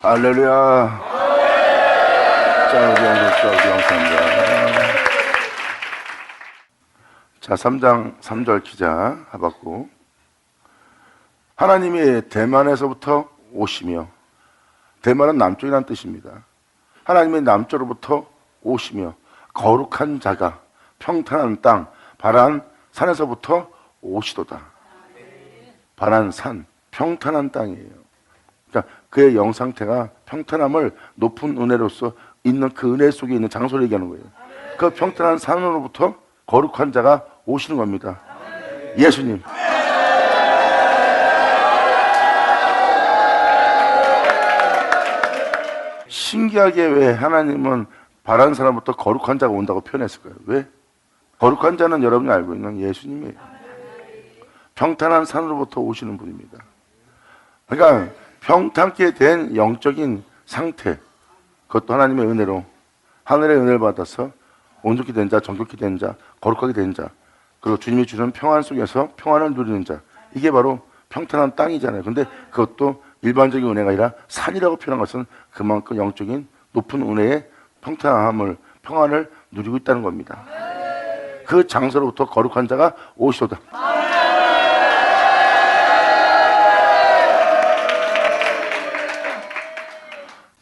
할렐루야. 자, 우리 영상입니다. 자, 3장 3절 기자 하박국. 하나님이 대만에서부터 오시며, 대만은 남쪽이라는 뜻입니다. 하나님이 남쪽으로부터 오시며 거룩한 자가 평탄한 땅 바란 산에서부터 오시도다. 바란 산, 평탄한 땅이에요. 그러니까 그의 영 상태가 평탄함을 높은 은혜로서 있는 그 은혜 속에 있는 장소를 얘기하는 거예요. 그 평탄한 산으로부터 거룩한 자가 오시는 겁니다. 예수님. 신기하게 왜 하나님은 바란 사람부터 거룩한 자가 온다고 표현했을까요? 왜? 거룩한 자는 여러분이 알고 있는 예수님이에요. 평탄한 산으로부터 오시는 분입니다. 그러니까 평탄케 된 영적인 상태, 그것도 하나님의 은혜로, 하늘의 은혜를 받아서 온전히 된 자, 정결히 된 자, 거룩하게 된 자, 그리고 주님이 주는 평안 속에서 평안을 누리는 자, 이게 바로 평탄한 땅이잖아요. 근데 그것도 일반적인 은혜가 아니라 산이라고 표현한 것은 그만큼 영적인 높은 은혜의 평탄함을, 평안을 누리고 있다는 겁니다. 그 장소로부터 거룩한 자가 오시도다.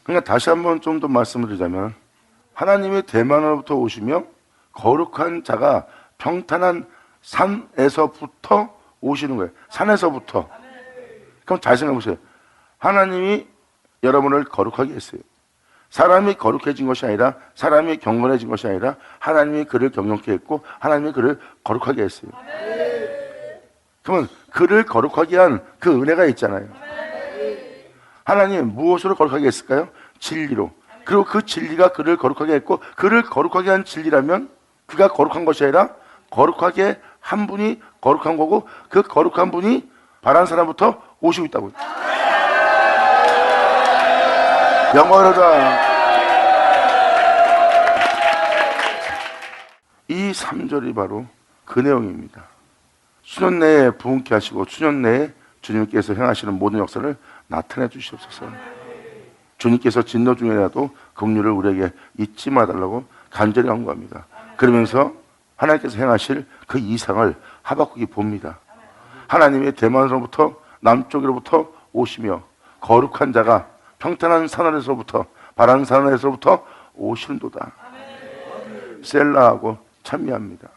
그러니까 다시 한번 좀 더 말씀을 드리자면, 하나님이 대만으로부터 오시며 거룩한 자가 평탄한 산에서부터 오시는 거예요. 산에서부터. 그럼 잘 생각해 보세요. 하나님이 여러분을 거룩하게 했어요. 사람이 거룩해진 것이 아니라, 사람이 경건해진 것이 아니라 하나님이 그를 경건케 했고 하나님이 그를 거룩하게 했어요. 그러면 그를 거룩하게 한 그 은혜가 있잖아요. 하나님 무엇으로 거룩하게 했을까요? 진리로. 그리고 그 진리가 그를 거룩하게 했고, 그를 거룩하게 한 진리라면 그가 거룩한 것이 아니라 거룩하게 한 분이 거룩한 거고, 그 거룩한 분이 바란 사람부터 오시고 있다고요. 영원하다. 이 3절이 바로 그 내용입니다. 수년 내에 부흥케 하시고 수년 내에 주님께서 행하시는 모든 역사를 나타내 주시옵소서. 주님께서 진노 중이라도 긍휼을 우리에게 잊지 말아달라고 간절히 간구합니다. 그러면서 하나님께서 행하실 그 이상을 하박국이 봅니다. 하나님의 대만으로부터 남쪽으로부터 오시며 거룩한 자가 평탄한 산하에서부터 바란 산하에서부터 오시는도다. 셀라하고 찬미합니다.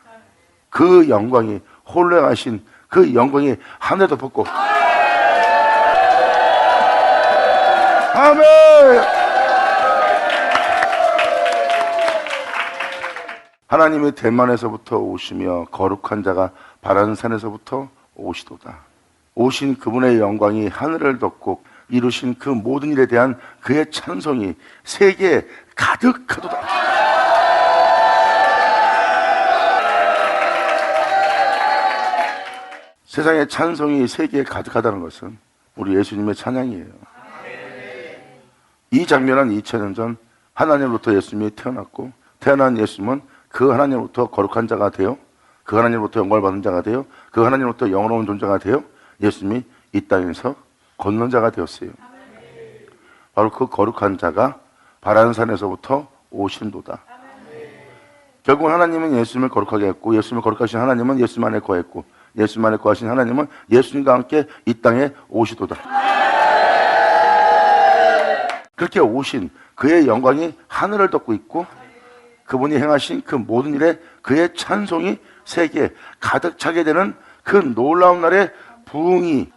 그 영광이, 홀로하신 그 영광이 하늘에 덮었고, 아멘. 하나님의 대만에서부터 오시며 거룩한 자가 바란 산에서부터 오시도다. 오신 그분의 영광이 하늘을 덮고 이루신 그 모든 일에 대한 그의 찬송이 세계에 가득하도다. 세상의 찬송이 세계에 가득하다는 것은 우리 예수님의 찬양이에요. 이 장면은 2000년 전 하나님으로부터 예수님이 태어났고, 태어난 예수님은 그 하나님으로부터 거룩한 자가 되어, 그 하나님으로부터 영광을 받은 자가 되어, 그 하나님으로부터 영원한 존재가 되어 예수님이 이 땅에서 걷는 자가 되었어요. 바로 그 거룩한 자가 바란 산에서부터 오신도다. 결국 하나님은 예수님을 거룩하게 했고, 예수님을 거룩하신 하나님은 예수님 안에 거했고, 예수님 안에 거하신 하나님은 예수님과 함께 이 땅에 오시도다. 그렇게 오신 그의 영광이 하늘을 덮고 있고, 그분이 행하신 그 모든 일에 그의 찬송이 세계에 가득 차게 되는 그 놀라운 날에 부흥이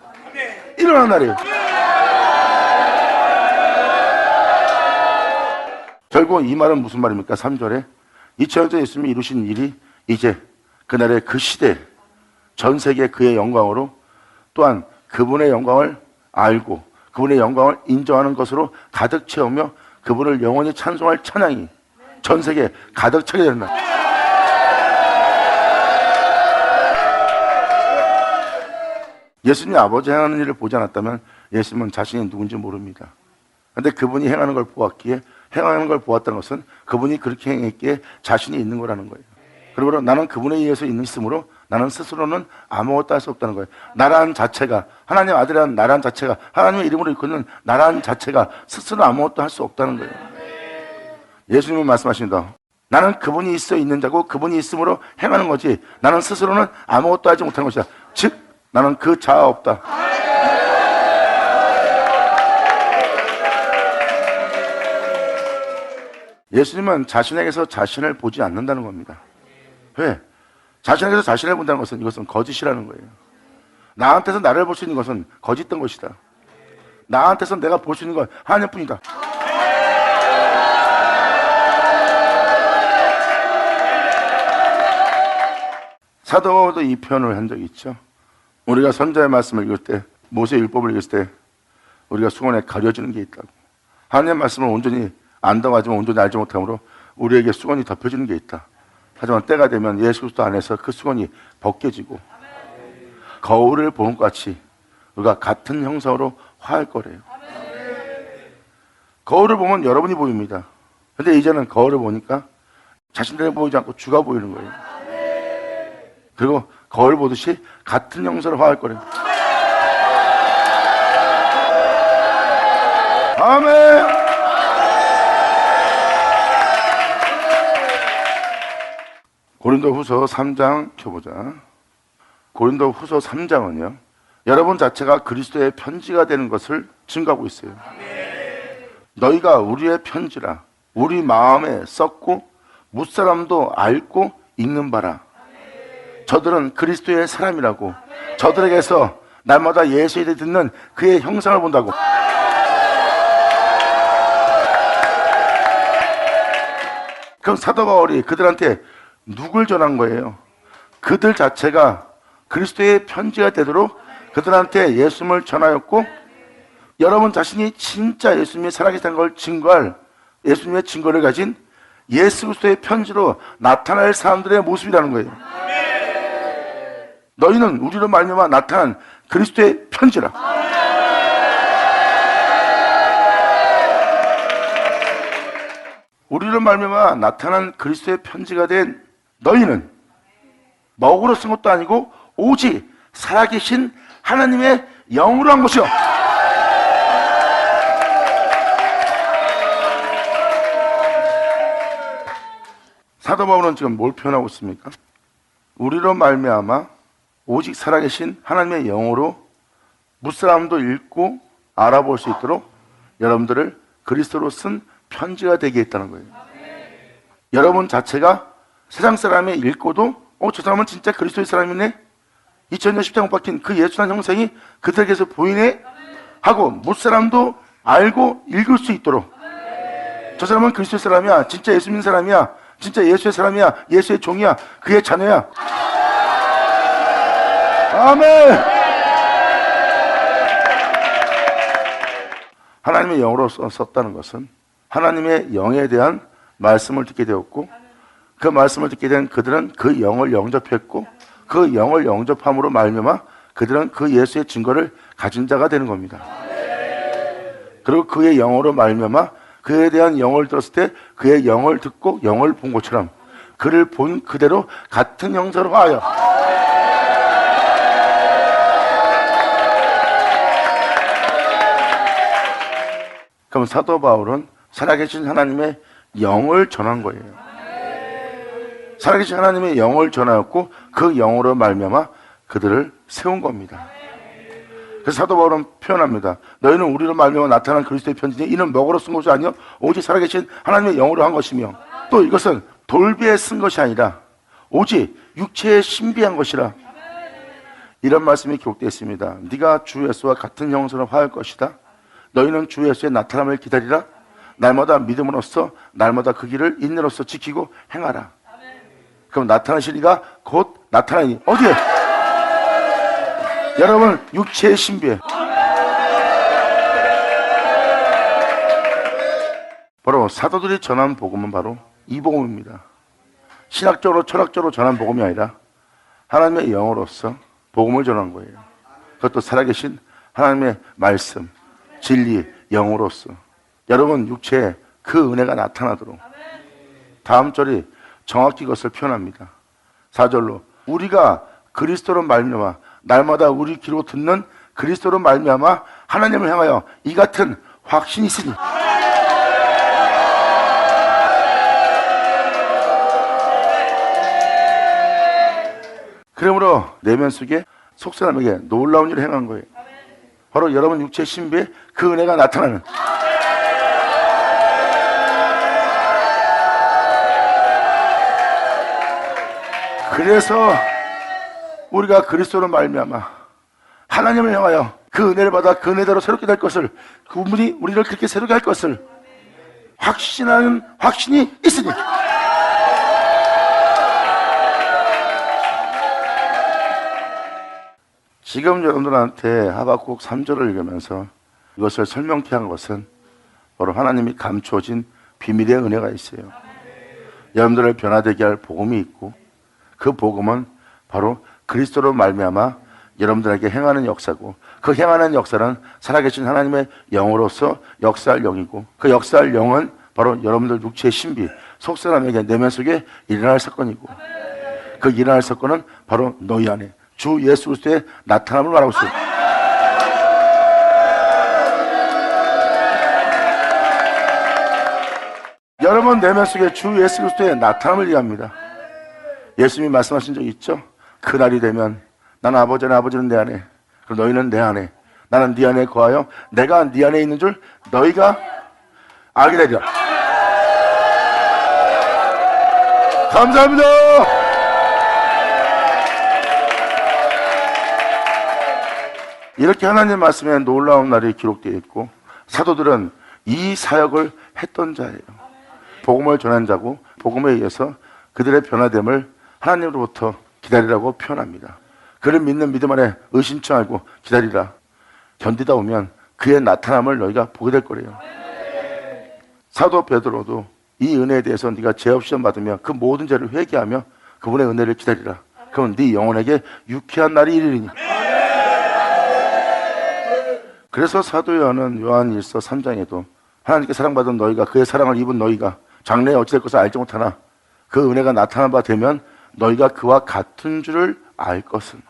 일어난 날이에요. 결국 이 말은 무슨 말입니까? 3절에 2000년 전 예수님이 이루신 일이 이제 그날의 그 시대 전 세계 그의 영광으로, 또한 그분의 영광을 알고 그분의 영광을 인정하는 것으로 가득 채우며 그분을 영원히 찬송할 찬양이 전 세계에 가득 차게 되는 날. 예수님 아버지 행하는 일을 보지 않았다면 예수님은 자신이 누군지 모릅니다. 그런데 그분이 행하는 걸 보았기에, 행하는 걸 보았다는 것은 그분이 그렇게 행했기에 자신이 있는 거라는 거예요. 그리고 나는 그분에 의해서 있으므로 나는 스스로는 아무것도 할 수 없다는 거예요. 나라는 자체가, 하나님 아들이라는 나라는 자체가, 하나님의 이름으로 이끄는 나라는 자체가 스스로 아무것도 할 수 없다는 거예요. 예수님은 말씀하십니다. 나는 그분이 있어 있는 자고 그분이 있음으로 행하는 거지 나는 스스로는 아무것도 하지 못하는 것이다. 즉 나는 그 자아 없다. 예수님은 자신에게서 자신을 보지 않는다는 겁니다. 왜? 자신에게서 자신을 본다는 것은 이것은 거짓이라는 거예요. 나한테서 나를 볼 수 있는 것은 거짓된 것이다. 나한테서 내가 볼 수 있는 건 하나님뿐이다. 사도 바울도 이 표현을 한 적이 있죠. 우리가 선자의 말씀을 읽을 때, 모세의 율법을 읽을 때 우리가 수건에 가려지는 게 있다고. 하나님의 말씀을 온전히 안다고 하지만 온전히 알지 못함으로 우리에게 수건이 덮여지는 게 있다. 하지만 때가 되면 예수 그리스도 안에서 그 수건이 벗겨지고 거울을 보는 것 같이 우리가 같은 형상으로 화할 거래요. 거울을 보면 여러분이 보입니다. 근데 이제는 거울을 보니까 자신들이 보이지 않고 주가 보이는 거예요. 그리고 거울 보듯이 같은 형상으로 화할 거래요. 아멘. 고린도후서 3장 켜보자. 고린도후서 3장은요 여러분 자체가 그리스도의 편지가 되는 것을 증거하고 있어요. 너희가 우리의 편지라 우리 마음에 썼고 무사람도 알고 읽는 바라. 저들은 그리스도의 사람이라고. 저들에게서 날마다 예수에 대해 듣는 그의 형상을 본다고. 그럼 사도 바울이 그들한테 누굴 전한 거예요? 그들 자체가 그리스도의 편지가 되도록 그들한테 예수님을 전하였고 여러분 자신이 진짜 예수님이 살아계시다는 걸 증거할 예수님의 증거를 가진 예수 그리스도의 편지로 나타날 사람들의 모습이라는 거예요. 너희는 우리로 말미암아 나타난 그리스도의 편지라. 우리로 말미암아 나타난 그리스도의 편지가 된 너희는 먹으로 쓴 것도 아니고 오직 살아계신 하나님의 영으로 한 것이요. 사도 바울은 지금 뭘 표현하고 있습니까? 우리로 말미암아 오직 살아계신 하나님의 영으로 무사람도 읽고 알아볼 수 있도록 여러분들을 그리스도로 쓴 편지가 되게 했다는 거예요. 여러분 자체가 세상 사람이 읽고도 저 사람은 진짜 그리스도의 사람이네, 2000년 십자가 못 박힌 그 예수란 형상이 그들에게서 보이네 하고 무사람도 알고 읽을 수 있도록 저 사람은 그리스도의 사람이야, 진짜 예수 믿는 사람이야, 진짜 예수의 사람이야, 예수의 종이야, 그의 자녀야. 아멘. 하나님의 영으로 썼다는 것은 하나님의 영에 대한 말씀을 듣게 되었고 그 말씀을 듣게 된 그들은 그 영을 영접했고 그 영을 영접함으로 말미암아 그들은 그 예수의 증거를 가진 자가 되는 겁니다. 그리고 그의 영으로 말미암아 그에 대한 영을 들었을 때 그의 영을 듣고 영을 본 것처럼 그를 본 그대로 같은 형상으로 하여 그럼 사도 바울은 살아계신 하나님의 영을 전한 거예요. 살아계신 하나님의 영을 전하였고 그 영으로 말미암아 그들을 세운 겁니다. 그래서 사도 바울은 표현합니다. 너희는 우리로 말미암아 나타난 그리스도의 편지니 이는 먹으로 쓴 것이 아니요 오직 살아계신 하나님의 영으로 한 것이며 또 이것은 돌비에 쓴 것이 아니라 오직 육체에 신비한 것이라. 이런 말씀이 기록되어 있습니다. 네가 주 예수와 같은 형상으로 화할 것이다. 너희는 주 예수의 나타남을 기다리라. 날마다 믿음으로써 날마다 그 길을 인내로써 지키고 행하라. 그럼 나타나실 이가 곧 나타나니 어디에? 여러분 육체의 신비에 바로 사도들이 전한 복음은 바로 이 복음입니다. 신학적으로 철학적으로 전한 복음이 아니라 하나님의 영으로서 복음을 전한 거예요. 그것도 살아계신 하나님의 말씀, 진리, 영으로서 여러분 육체에 그 은혜가 나타나도록. 다음 절이 정확히 그것을 표현합니다. 4절로 우리가 그리스도로 말미암아 날마다 우리 귀로 듣는 그리스도로 말미암아 하나님을 향하여 이 같은 확신이 있으니. 그러므로 내면 속에 속사람에게 놀라운 일을 행한 거예요. 바로 여러분 육체 신비에 그 은혜가 나타나는. 그래서 우리가 그리스도로 말미암아 하나님을 향하여 그 은혜를 받아 그 은혜대로 새롭게 될 것을, 그분이 우리를 그렇게 새롭게 할 것을 확신하는 확신이 있으니. 지금 여러분들한테 하박국 3절을 읽으면서 이것을 설명케 한 것은 바로 하나님이 감춰진 비밀의 은혜가 있어요. 여러분들을 변화되게 할 복음이 있고, 그 복음은 바로 그리스도로 말미암아 여러분들에게 행하는 역사고, 그 행하는 역사는 살아계신 하나님의 영으로서 역사할 영이고, 그 역사할 영은 바로 여러분들 육체의 신비, 속사람에게 내면 속에 일어날 사건이고, 그 일어날 사건은 바로 너희 안에 주 예수 그리스도의 나타남을 말하고 있어요. 여러분 내면 속에 주 예수 그리스도의 나타남을 얘기합니다. 예수님이 말씀하신 적 있죠? 그날이 되면 나는 아버지 안에, 아버지는 내 안에, 그리고 너희는 내 안에, 나는 네 안에 거하여 내가 네 안에 있는 줄 너희가 알게 되리라. 감사합니다. 이렇게 하나님 말씀에 놀라운 날이 기록되어 있고, 사도들은 이 사역을 했던 자예요. 복음을 전한 자고, 복음에 의해서 그들의 변화됨을 하나님으로부터 기다리라고 표현합니다. 그를 믿는 믿음 안에 의심치 말고 기다리라. 견디다 오면 그의 나타남을 너희가 보게 될 거래요. 사도 베드로도 이 은혜에 대해서 네가 죄 없이 받으며 그 모든 죄를 회개하며 그분의 은혜를 기다리라. 그럼 네 영혼에게 유쾌한 날이 이르리니. 그래서 사도 요한일서 3장에도 하나님께 사랑받은 너희가, 그의 사랑을 입은 너희가 장래에 어찌 될 것을 알지 못하나 그 은혜가 나타난 바 되면 너희가 그와 같은 줄을 알 것은.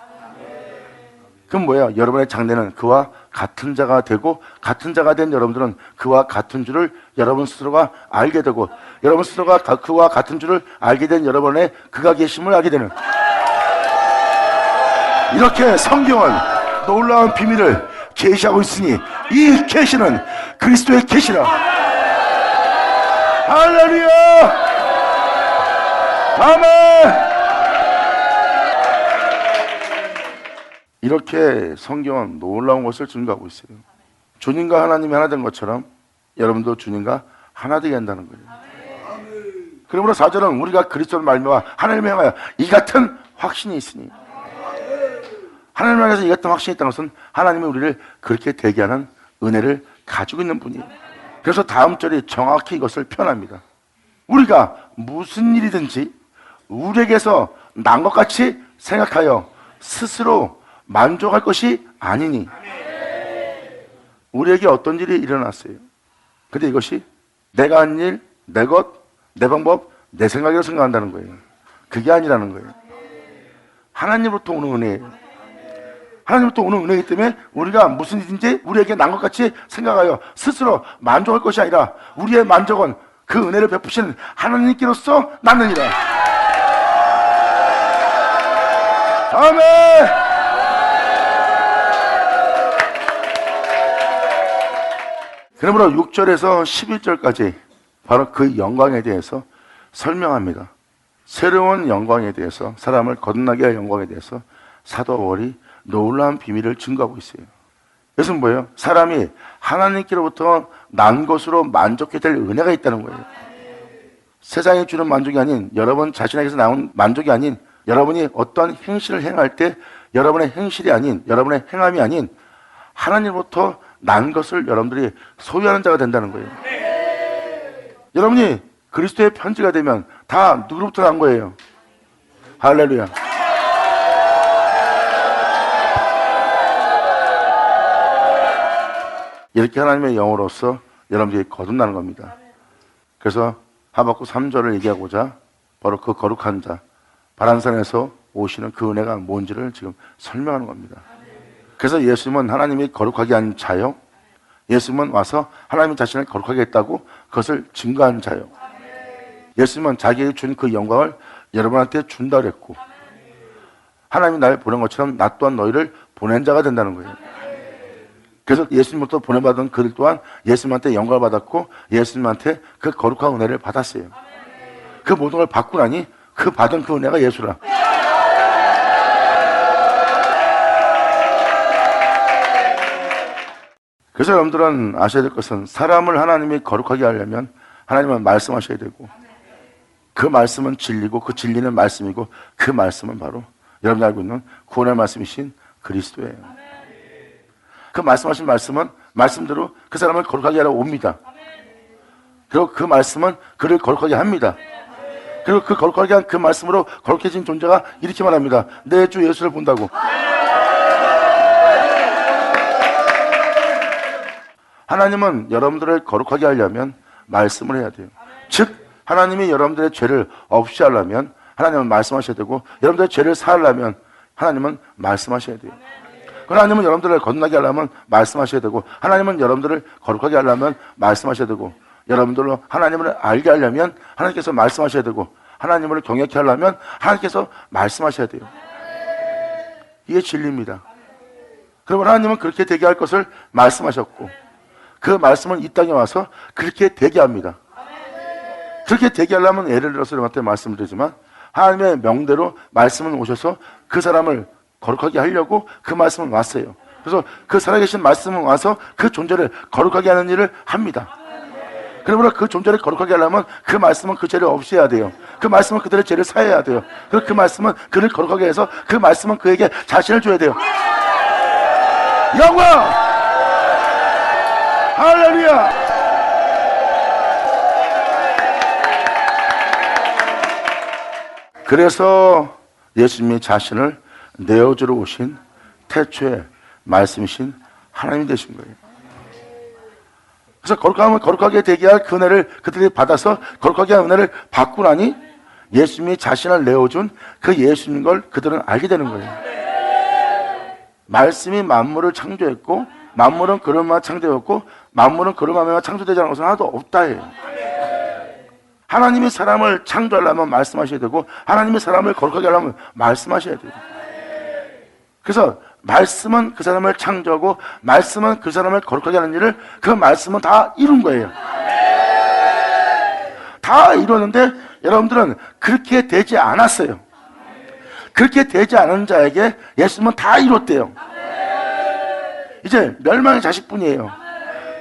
그럼 뭐예요? 여러분의 장래는 그와 같은 자가 되고, 같은 자가 된 여러분들은 그와 같은 줄을 여러분 스스로가 알게 되고, 여러분 스스로가 그와 같은 줄을 알게 된 여러분의 그가 계심을 알게 되는. 이렇게 성경은 놀라운 비밀을 계시하고 있으니 이 계시는 그리스도의 계시라. 할렐루야. 아멘. 이렇게 성경은 놀라운 것을 증거하고 있어요. 주님과 하나님이 하나 된 것처럼 여러분도 주님과 하나 되게 한다는 거예요. 그러므로 4절은 우리가 그리스도를 말미암아 하나님을 향하여 이 같은 확신이 있으니. 하나님을 향해서 이 같은 확신이 있다는 것은 하나님이 우리를 그렇게 되게 하는 은혜를 가지고 있는 분이에요. 그래서 다음 절이 정확히 이것을 표현합니다. 우리가 무슨 일이든지 우리에게서 난 것 같이 생각하여 스스로 만족할 것이 아니니. 우리에게 어떤 일이 일어났어요. 근데 이것이 내가 한 일, 내 것, 내 방법, 내 생각이라고 생각한다는 거예요. 그게 아니라는 거예요. 하나님으로부터 오는 은혜예요. 하나님부터 오는 은혜이기 때문에 우리가 무슨 일인지 우리에게 난 것 같이 생각하여 스스로 만족할 것이 아니라 우리의 만족은 그 은혜를 베푸시는 하나님께로서 낳느니라. 아멘. 그러므로 6절에서 11절까지 바로 그 영광에 대해서 설명합니다. 새로운 영광에 대해서, 사람을 거듭나게 할 영광에 대해서 사도 바울이 놀라운 비밀을 증거하고 있어요. 그것은 뭐예요? 사람이 하나님께로부터 난 것으로 만족해야 될 은혜가 있다는 거예요. 세상이 주는 만족이 아닌, 여러분 자신에게서 나온 만족이 아닌, 여러분이 어떠한 행실을 행할 때 여러분의 행실이 아닌, 여러분의 행함이 아닌 하나님으로부터 난 것을 여러분들이 소유하는 자가 된다는 거예요. 여러분이 그리스도의 편지가 되면 다 누구로부터 난 거예요? 할렐루야. 이렇게 하나님의 영으로서 여러분들이 거듭나는 겁니다. 그래서 하박국 3절을 얘기하고자 바로 그 거룩한 자, 바람산에서 오시는 그 은혜가 뭔지를 지금 설명하는 겁니다. 그래서 예수님은 하나님이 거룩하게 한 자요, 예수님은 와서 하나님 자신을 거룩하게 했다고 그것을 증거한 자요, 예수님은 자기에게 준 그 영광을 여러분한테 준다 그랬고, 하나님이 날 보낸 것처럼 나 또한 너희를 보낸 자가 된다는 거예요. 그래서 예수님부터 보내받은 그들 또한 예수님한테 영광을 받았고 예수님한테 그 거룩한 은혜를 받았어요. 그 모든 걸 받고 나니 그 받은 그 은혜가 예수라. 그래서 여러분들은 아셔야 될 것은, 사람을 하나님이 거룩하게 하려면 하나님은 말씀하셔야 되고, 그 말씀은 진리고 그 진리는 말씀이고, 그 말씀은 바로 여러분이 알고 있는 구원의 말씀이신 그리스도예요. 그 말씀하신 말씀은 말씀대로 그 사람을 거룩하게 하러 옵니다. 그리고 그 말씀은 그를 거룩하게 합니다. 그리고 그 거룩하게 한 그 말씀으로 거룩해진 존재가 이렇게 말합니다. 내 주 예수를 본다고. 하나님은 여러분들을 거룩하게 하려면 말씀을 해야 돼요. 즉 하나님이 여러분들의 죄를 없이 하려면 하나님은 말씀하셔야 되고, 여러분들의 죄를 사하려면 하나님은 말씀하셔야 돼요. 하나님은 여러분들을 건너게 하려면 말씀하셔야 되고, 하나님은 여러분들을 거룩하게 하려면 말씀하셔야 되고, 여러분들로 하나님을 알게 하려면 하나님께서 말씀하셔야 되고, 하나님을 경외케 하려면 하나님께서 말씀하셔야 돼요. 이게 진리입니다. 그러면 하나님은 그렇게 되게 할 것을 말씀하셨고, 그 말씀은 이 땅에 와서 그렇게 되게 합니다. 그렇게 되게 하려면, 예를 들어서 여러분한테 말씀을 드리지만, 하나님의 명대로 말씀은 오셔서 그 사람을 거룩하게 하려고 그 말씀은 왔어요. 그래서 그 살아계신 말씀은 와서 그 존재를 거룩하게 하는 일을 합니다. 그러므로 그 존재를 거룩하게 하려면 그 말씀은 그 죄를 없애야 돼요. 그 말씀은 그들의 죄를 사해야 돼요. 그리고 그 말씀은 그를 거룩하게 해서 그 말씀은 그에게 자신을 줘야 돼요. 영광! 할렐루야! 그래서 예수님이 자신을 내어주러 오신 태초의 말씀이신 하나님이 되신 거예요. 그래서 거룩하면 거룩하게 되게 할 그 은혜를 그들이 받아서 거룩하게 한 은혜를 받고 나니 예수님이 자신을 내어준 그 예수님인 걸 그들은 알게 되는 거예요. 말씀이 만물을 창조했고, 만물은 그릇만 창조했고, 만물은 그릇만 창조되지 않은 것은 하나도 없다 해요. 하나님이 사람을 창조하려면 말씀하셔야 되고, 하나님이 사람을 거룩하게 하려면 말씀하셔야 돼요. 그래서 말씀은 그 사람을 창조하고, 말씀은 그 사람을 거룩하게 하는 일을, 그 말씀은 다 이룬 거예요. 다 이뤘는데 여러분들은 그렇게 되지 않았어요. 그렇게 되지 않은 자에게 예수님은 다 이뤘대요. 이제 멸망의 자식뿐이에요.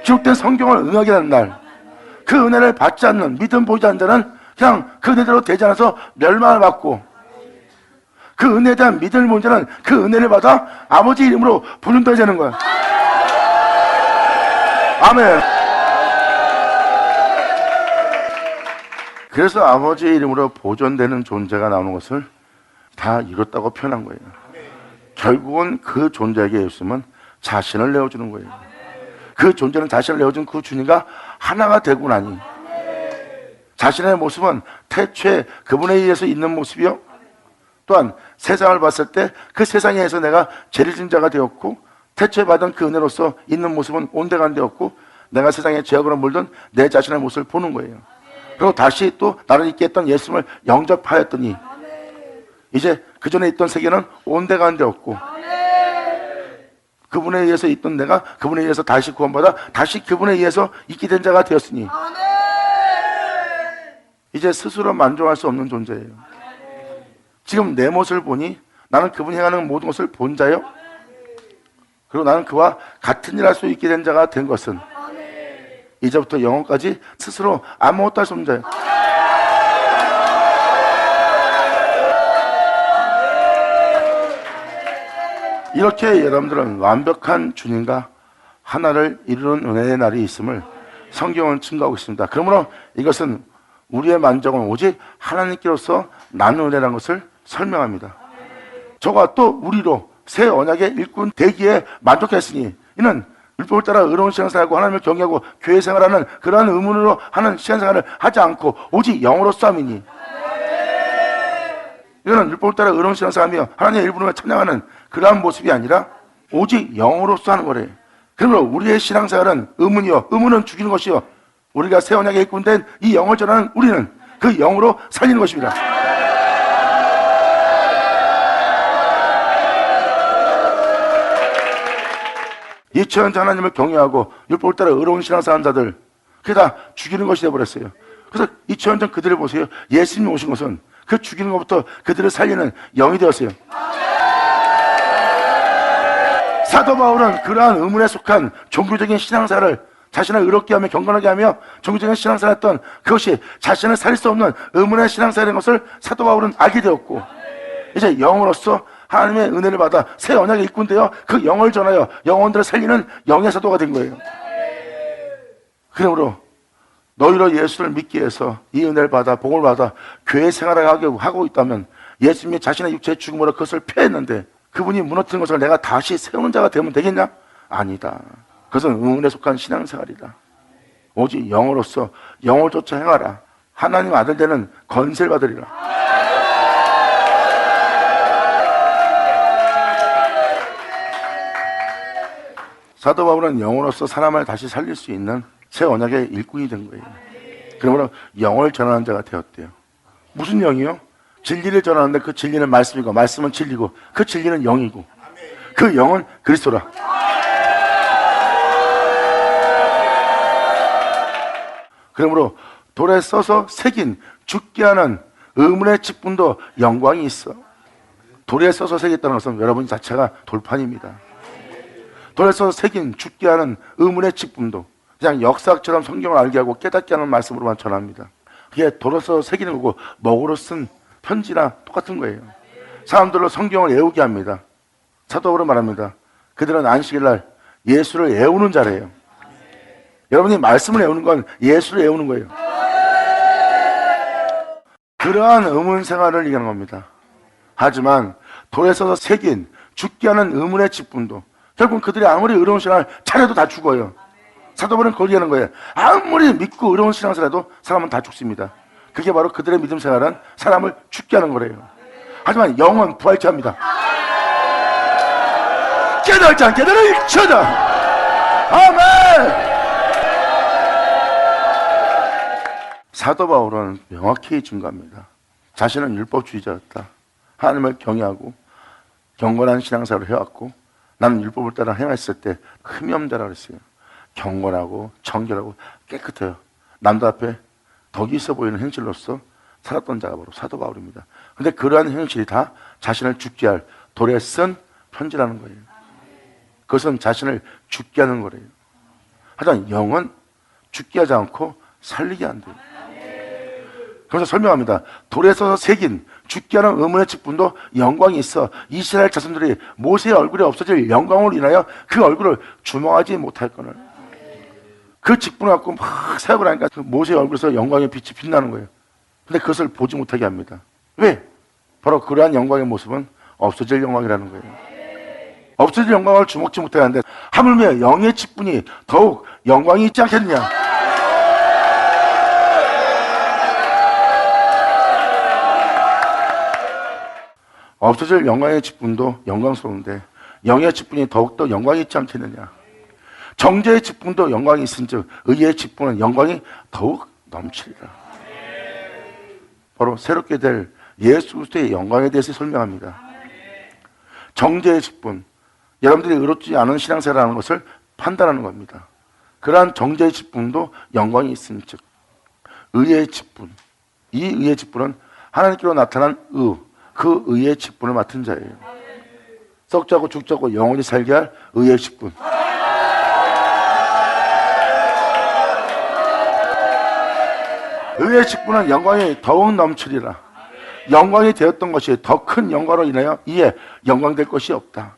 기록된 성경을 응하게 하는 날, 그 은혜를 받지 않는, 믿음 보이지 않는 자는 그냥 그 은혜대로 되지 않아서 멸망을 받고, 그 은혜에 대한 믿음을 보는 자는 그 은혜를 받아 아버지 이름으로 부른다 되는 거야. 아멘. 그래서 아버지 이름으로 보존되는 존재가 나오는 것을 다 이뤘다고 표현한 거예요. 결국은 그 존재에게 예수님은 자신을 내어주는 거예요. 그 존재는 자신을 내어준 그 주님과 하나가 되고 나니, 자신의 모습은 태초에 그분에 의해서 있는 모습이요, 또한 세상을 봤을 때 그 세상에 의해서 내가 죄를 진 자가 되었고, 태초에 받은 그 은혜로서 있는 모습은 온데간 되었고, 내가 세상에 죄악으로 물든 내 자신의 모습을 보는 거예요. 그리고 다시 또 나를 있게 했던 예수님을 영접하였더니 이제 그 전에 있던 세계는 온데간 되었고, 그분에 의해서 있던 내가 그분에 의해서 다시 구원받아 다시 그분에 의해서 있게 된 자가 되었으니 이제 스스로 만족할 수 없는 존재예요. 지금 내 모습을 보니 나는 그분이 행하는 모든 것을 본 자요, 그리고 나는 그와 같은 일 할 수 있게 된 자가 된 것은 이제부터 영원까지 스스로 아무것도 할 수 없는 자예요. 이렇게 여러분들은 완벽한 주님과 하나를 이루는 은혜의 날이 있음을 성경은 증거하고 있습니다. 그러므로 이것은 우리의 만족은 오직 하나님께로서 나는 은혜라는 것을 설명합니다. 저가 또 우리로 새 언약의 일꾼 되기에 만족했으니 이는 율법을 따라 의로운 신앙생활하고 하나님을 경외하고 교회 생활하는 그러한 의문으로 하는 신앙생활을 하지 않고 오직 영으로 싸움이니, 이거는 율법을 따라 의로운 신앙생활하며 하나님의 일부름을 찬양하는 그러한 모습이 아니라 오직 영으로서 하는 거래요. 그러므로 우리의 신앙생활은 의문이요, 의문은 죽이는 것이요, 우리가 새 언약에 입군된 이 영을 전하는 우리는 그 영으로 살리는 것입니다. 2000년 전 하나님을 경외하고 율법을 따라 의로운 신앙생활 하는 자들, 그게 다 죽이는 것이 되어버렸어요. 그래서 2000년 전 그들을 보세요. 예수님이 오신 것은 그 죽이는 것부터 그들을 살리는 영이 되었어요. 사도 바울은 그러한 의문에 속한 종교적인 신앙생활을 자신을 의롭게 하며 경건하게 하며 종교적인 신앙생활을 했던 그것이 자신을 살릴 수 없는 의문의 신앙생활인 것을 사도 바울은 알게 되었고, 이제 영으로서 하나님의 은혜를 받아 새 언약에 입군되어 그 영을 전하여 영혼들을 살리는 영의 사도가 된 거예요. 그러므로 너희로 예수를 믿기 위해서 이 은혜를 받아 복을 받아 교회 생활을 하고 있다면 예수님이 자신의 육체의 죽음으로 그것을 폐했는데 그분이 무너뜨린 것을 내가 다시 세우는 자가 되면 되겠냐? 아니다. 그것은 의문에 속한 신앙생활이다. 오직 영으로서 영을 쫓아 행하라. 하나님 아들 되는 건세를 받으리라. 사도 바울은 영으로서 사람을 다시 살릴 수 있는 새 언약의 일꾼이 된 거예요. 그러므로 영을 전하는 자가 되었대요. 무슨 영이요? 진리를 전하는데 그 진리는 말씀이고 말씀은 진리고 그 진리는 영이고 그 영은 그리스도라. 그러므로 돌에 써서 새긴 죽게 하는 의문의 직분도 영광이 있어. 돌에 써서 새겼다는 것은 여러분 자체가 돌판입니다. 돌에 써서 새긴 죽게 하는 의문의 직분도 그냥 역사학처럼 성경을 알게 하고 깨닫게 하는 말씀으로만 전합니다. 그게 돌에 써서 새기는 거고 먹으로 쓴 편지나 똑같은 거예요. 사람들로 성경을 애우게 합니다. 사도 바울은 말합니다. 그들은 안식일날 예수를 애우는 자래요. 여러분이 말씀을 애우는 건 예수를 애우는 거예요. 그러한 의문 생활을 얘기하는 겁니다. 하지만 돌에 써서 새긴 죽게 하는 의문의 직분도 결국 그들이 아무리 의로운 신앙을 잘해도 다 죽어요. 사도 바울은 그걸 얘기하는 거예요. 아무리 믿고 의로운 신앙생활 해도 사람은 다 죽습니다. 그게 바로 그들의 믿음 생활은 사람을 죽게 하는 거래요. 하지만 영은 부활케 합니다. 깨달지 않게 되는 일처다. 아멘. 사도 바울은 명확히 증거합니다. 자신은 율법주의자였다. 하나님을 경외하고 경건한 신앙생활을 해왔고 나는 율법을 따라 행했을 때 흠이 없다라고 그랬어요. 경건하고 정결하고 깨끗해요. 남들 앞에 덕이 있어 보이는 행실로서 살았던 자가 바로 사도 바울입니다. 그런데 그러한 행실이 다 자신을 죽게 할 돌에 쓴 편지라는 거예요. 그것은 자신을 죽게 하는 거래요. 하지만 영은 죽게 하지 않고 살리게 한대요. 그래서 설명합니다. 돌에 써서 새긴 죽게 하는 의문의 직분도 영광이 있어 이스라엘 자손들이 모세의 얼굴이 없어질 영광으로 인하여 그 얼굴을 주목하지 못할 거늘. 그 직분을 갖고 막 사역을 하니까 그 모세의 얼굴에서 영광의 빛이 빛나는 거예요. 근데 그것을 보지 못하게 합니다. 왜? 바로 그러한 영광의 모습은 없어질 영광이라는 거예요. 없어질 영광을 주목지 못하게 하는데 하물며 영의 직분이 더욱 영광이 있지 않겠느냐. 없어질 영광의 직분도 영광스러운데 영의 직분이 더욱더 영광이 있지 않겠느냐. 정죄의 직분도 영광이 있은즉 의의 직분은 영광이 더욱 넘치리라. 바로 새롭게 될 예수 그리스도의 영광에 대해서 설명합니다. 정죄의 직분, 여러분들이 의롭지 않은 신앙생활을 하는 것을 판단하는 겁니다. 그러한 정죄의 직분도 영광이 있은즉 의의 직분, 이 의의 직분은 하나님께로 나타난 그 의의 직분을 맡은 자예요. 썩자고 죽자고 영원히 살게 할 의의 직분. 의의 직분은 영광이 더욱 넘치리라. 영광이 되었던 것이 더 큰 영광으로 인하여 이에 영광될 것이 없다.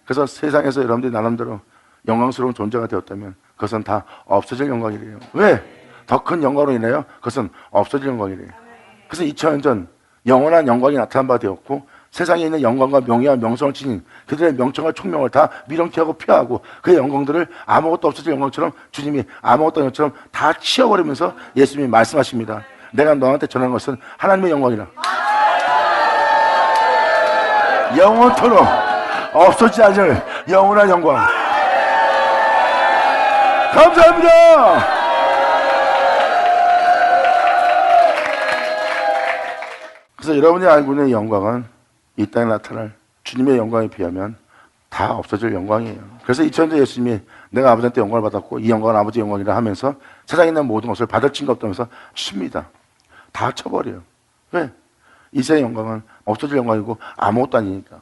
그래서 세상에서 여러분들이 나름대로 영광스러운 존재가 되었다면 그것은 다 없어질 영광이래요. 왜? 더 큰 영광으로 인하여 그것은 없어질 영광이래요. 그래서 2000년 전 영원한 영광이 나타난 바 되었고 세상에 있는 영광과 명예와 명성을 지닌 그들의 명청과 총명을 다 미련케하고 폐하고 그의 영광들을 아무것도 없어질 영광처럼 주님이 아무것도 아닌 것처럼 다 치워버리면서 예수님이 말씀하십니다. 내가 너한테 전하는 것은 하나님의 영광이라. 영원토록 없어지지 않을 영원한 영광. 감사합니다. 그래서 여러분이 알고 있는 영광은 이 땅에 나타날 주님의 영광에 비하면 다 없어질 영광이에요. 그래서 2000년 예수님이 내가 아버지한테 영광을 받았고 이 영광은 아버지 영광이라 하면서 세상에 있는 모든 것을 받을 증거 없다면서 칩니다. 다 쳐버려요. 왜? 이 세상의 영광은 없어질 영광이고 아무것도 아니니까.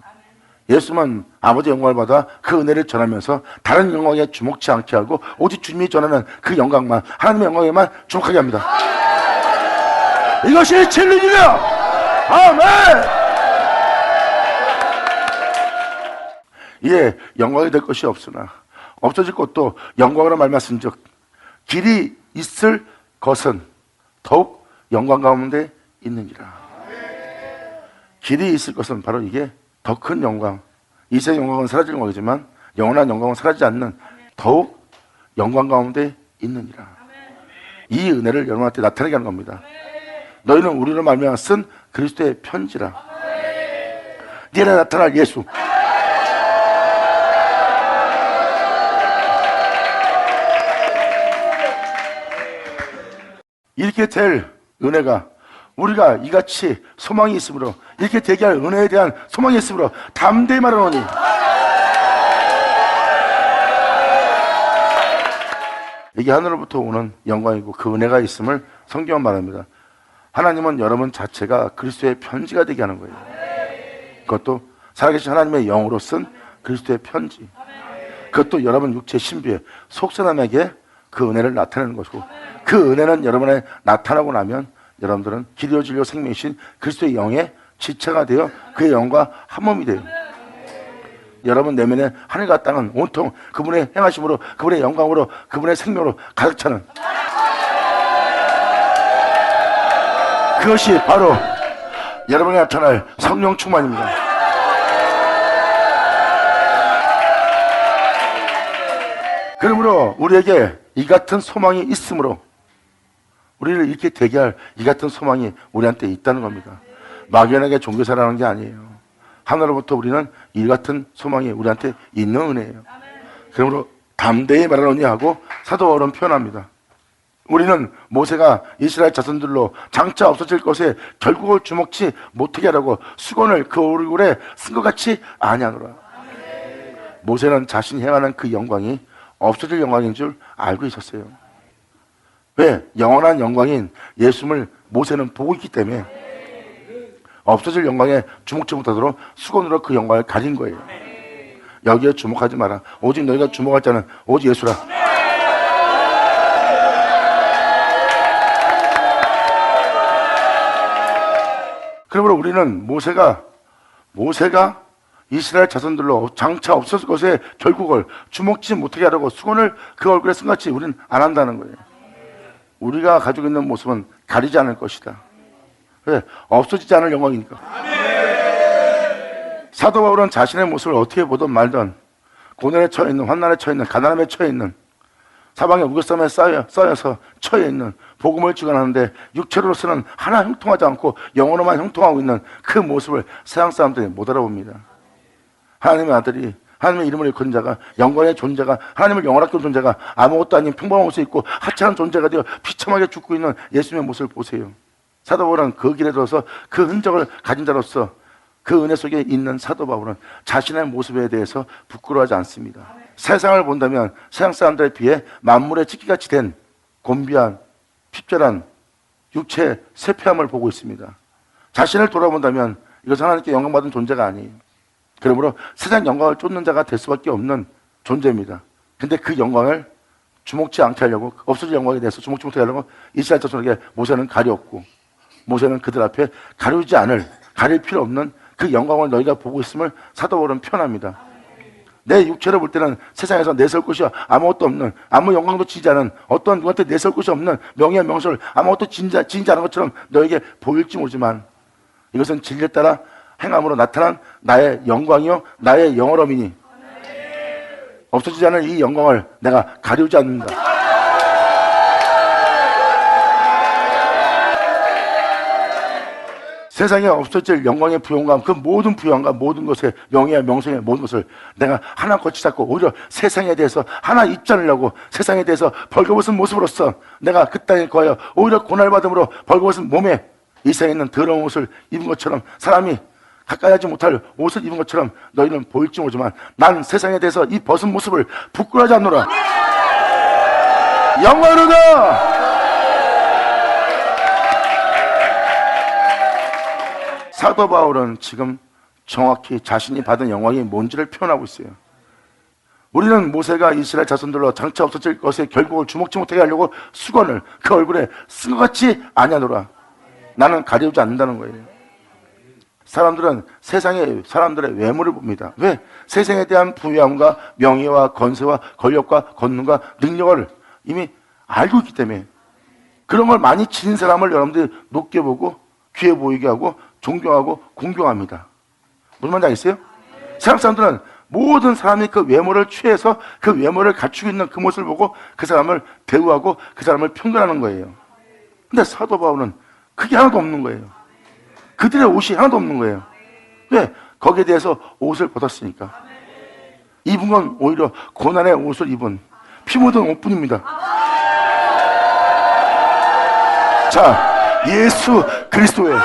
예수만 아버지 영광을 받아 그 은혜를 전하면서 다른 영광에 주목치 않게 하고 오직 주님이 전하는 그 영광만, 하나님의 영광에만 주목하게 합니다. 이것이 진리이며 아멘. 예, 영광이 될 것이 없으나 없어질 것도 영광으로 말씀하신즉 길이 있을 것은 더욱 영광 가운데 있느니라. 길이 있을 것은 바로 이게 더 큰 영광. 이 세상 영광은 사라질 영광이지만 영원한 영광은 사라지지 않는 더욱 영광 가운데 있느니라. 이 은혜를 여러분한테 나타내게 하는 겁니다. 너희는 우리로 말미암아 쓴 그리스도의 편지라. 네 안에 나타날 예수. 이렇게 될 은혜가 우리가 이같이 소망이 있으므로 이렇게 되게 할 은혜에 대한 소망이 있으므로 담대히 말하노니 이게 하늘로부터 오는 영광이고 그 은혜가 있음을 성경은 말합니다. 하나님은 여러분 자체가 그리스도의 편지가 되게 하는 거예요. 그것도 살아계신 하나님의 영으로 쓴 그리스도의 편지. 그것도 여러분 육체 신비에 속사람에게 그 은혜를 나타내는 것이고 그 은혜는 여러분에 나타나고 나면 여러분들은 길이요 진리요 생명이신 그리스도의 영의 지체가 되어 그의 영과 한 몸이 돼요. 여러분 내면에 하늘과 땅은 온통 그분의 행하심으로 그분의 영광으로 그분의 생명으로 가득 차는 그것이 바로 여러분에 나타날 성령 충만입니다. 그러므로 우리에게 이 같은 소망이 있으므로 우리를 이렇게 되게 할 이 같은 소망이 우리한테 있다는 겁니다. 막연하게 종교사라는 게 아니에요. 하늘로부터 우리는 이 같은 소망이 우리한테 있는 은혜예요. 그러므로 담대히 말하노니 하고 사도 바울은 표현합니다. 우리는 모세가 이스라엘 자손들로 장차 없어질 것에 결국을 주목치 못하게 하라고 수건을 그 얼굴에 쓴 것 같이 아니하노라. 모세는 자신이 행하는 그 영광이 없어질 영광인 줄 알고 있었어요. 왜? 영원한 영광인 예수님을 모세는 보고 있기 때문에 없어질 영광에 주목치 못하도록 수건으로 그 영광을 가린 거예요. 여기에 주목하지 마라. 오직 너희가 주목할 자는 오직 예수라. 그러므로 우리는 모세가 이스라엘 자손들로 장차 없었을 것에 결국을 주목치 못하게 하려고 수건을 그 얼굴에 쓴 같이 우리는 안 한다는 거예요. 우리가 가지고 있는 모습은 가리지 않을 것이다. 왜? 없어지지 않을 영광이니까. 사도 바울은 자신의 모습을 어떻게 보든 말든 고난에 처해 있는, 환난에 처해 있는, 가난함에 처해 있는, 사방에 우겨쌈에 쌓여서 처해 있는 복음을 주관하는데 육체로서는 하나 형통하지 않고 영어로만 형통하고 있는 그 모습을 세상 사람들이 못 알아봅니다. 하나님의 아들이, 하나님의 이름을 일컫는 자가, 영광의 존재가, 하나님을 영원하게 온 존재가 아무것도 아닌 평범한 모습이 있고 하찮은 존재가 되어 비참하게 죽고 있는 예수님의 모습을 보세요. 사도 바울은 그 길에 들어서 그 흔적을 가진 자로서 그 은혜 속에 있는 사도 바울은 자신의 모습에 대해서 부끄러워하지 않습니다. 세상을 본다면 세상 사람들에 비해 만물의 찢기같이 된 곤비한 핍절한 육체의 쇠폐함을 보고 있습니다. 자신을 돌아본다면 이것은 하나님께 영광받은 존재가 아니에요. 그러므로 세상 영광을 쫓는 자가 될 수밖에 없는 존재입니다. 근데 그 영광을 주목치 않게 하려고, 없어질 영광에 대해서 주목치 못하게 하려고 이스라엘 자손에게 모세는 가렸고, 모세는 그들 앞에 가리지 않을, 가릴 필요 없는 그 영광을 너희가 보고 있음을 사도 바울은 표현합니다. 내 육체로 볼 때는 세상에서 내세울 것이 아무것도 없는, 아무 영광도 지지 않은, 어떤 누구한테 내세울 것이 없는 명예 명설 아무것도 지지 않은 것처럼 너에게 보일지 모르지만 이것은 진리에 따라 행함으로 나타난 나의 영광이요 나의 영어럼이니 없어지지 않은 이 영광을 내가 가리우지 않는다. 세상에 없어질 영광의 부요함, 그 모든 부요함과 모든 것의 명예와 명성의 모든 것을 내가 하나 거치 잡고 오히려 세상에 대해서 하나 입장을 하고 세상에 대해서 벌거벗은 모습으로서 내가 그 땅에 거하여 오히려 고난받음으로 벌거벗은 몸에 이 세상에 있는 더러운 옷을 입은 것처럼 사람이 가까이 하지 못할 옷을 입은 것처럼 너희는 보일지 모르지만 난 세상에 대해서 이 벗은 모습을 부끄러워하지 않노라. 영광으로다. 사도 바울은 지금 정확히 자신이 받은 영광이 뭔지를 표현하고 있어요. 우리는 모세가 이스라엘 자손들로 장차 없어질 것의 결국을 주목치 못하게 하려고 수건을 그 얼굴에 쓴 것 같이 아니하노라. 나는 가려우지 않는다는 거예요. 사람들은 세상의 사람들의 외모를 봅니다. 왜? 세상에 대한 부유함과 명예와 건세와 권력과 권능과 능력을 이미 알고 있기 때문에 그런 걸 많이 지닌 사람을 여러분들이 높게 보고 귀해 보이게 하고 존경하고 공경합니다. 무슨 말인지 알겠어요? 세상 사람들은 모든 사람이 그 외모를 취해서 그 외모를 갖추고 있는 그 모습을 보고 그 사람을 대우하고 그 사람을 평가하는 거예요. 근데 사도 바울은 그게 하나도 없는 거예요. 그들의 옷이 하나도 없는 거예요. 왜? 거기에 대해서 옷을 벗었으니까. 입은 건 오히려 고난의 옷을 입은 피 묻은 옷뿐입니다. 자, 예수 그리스도의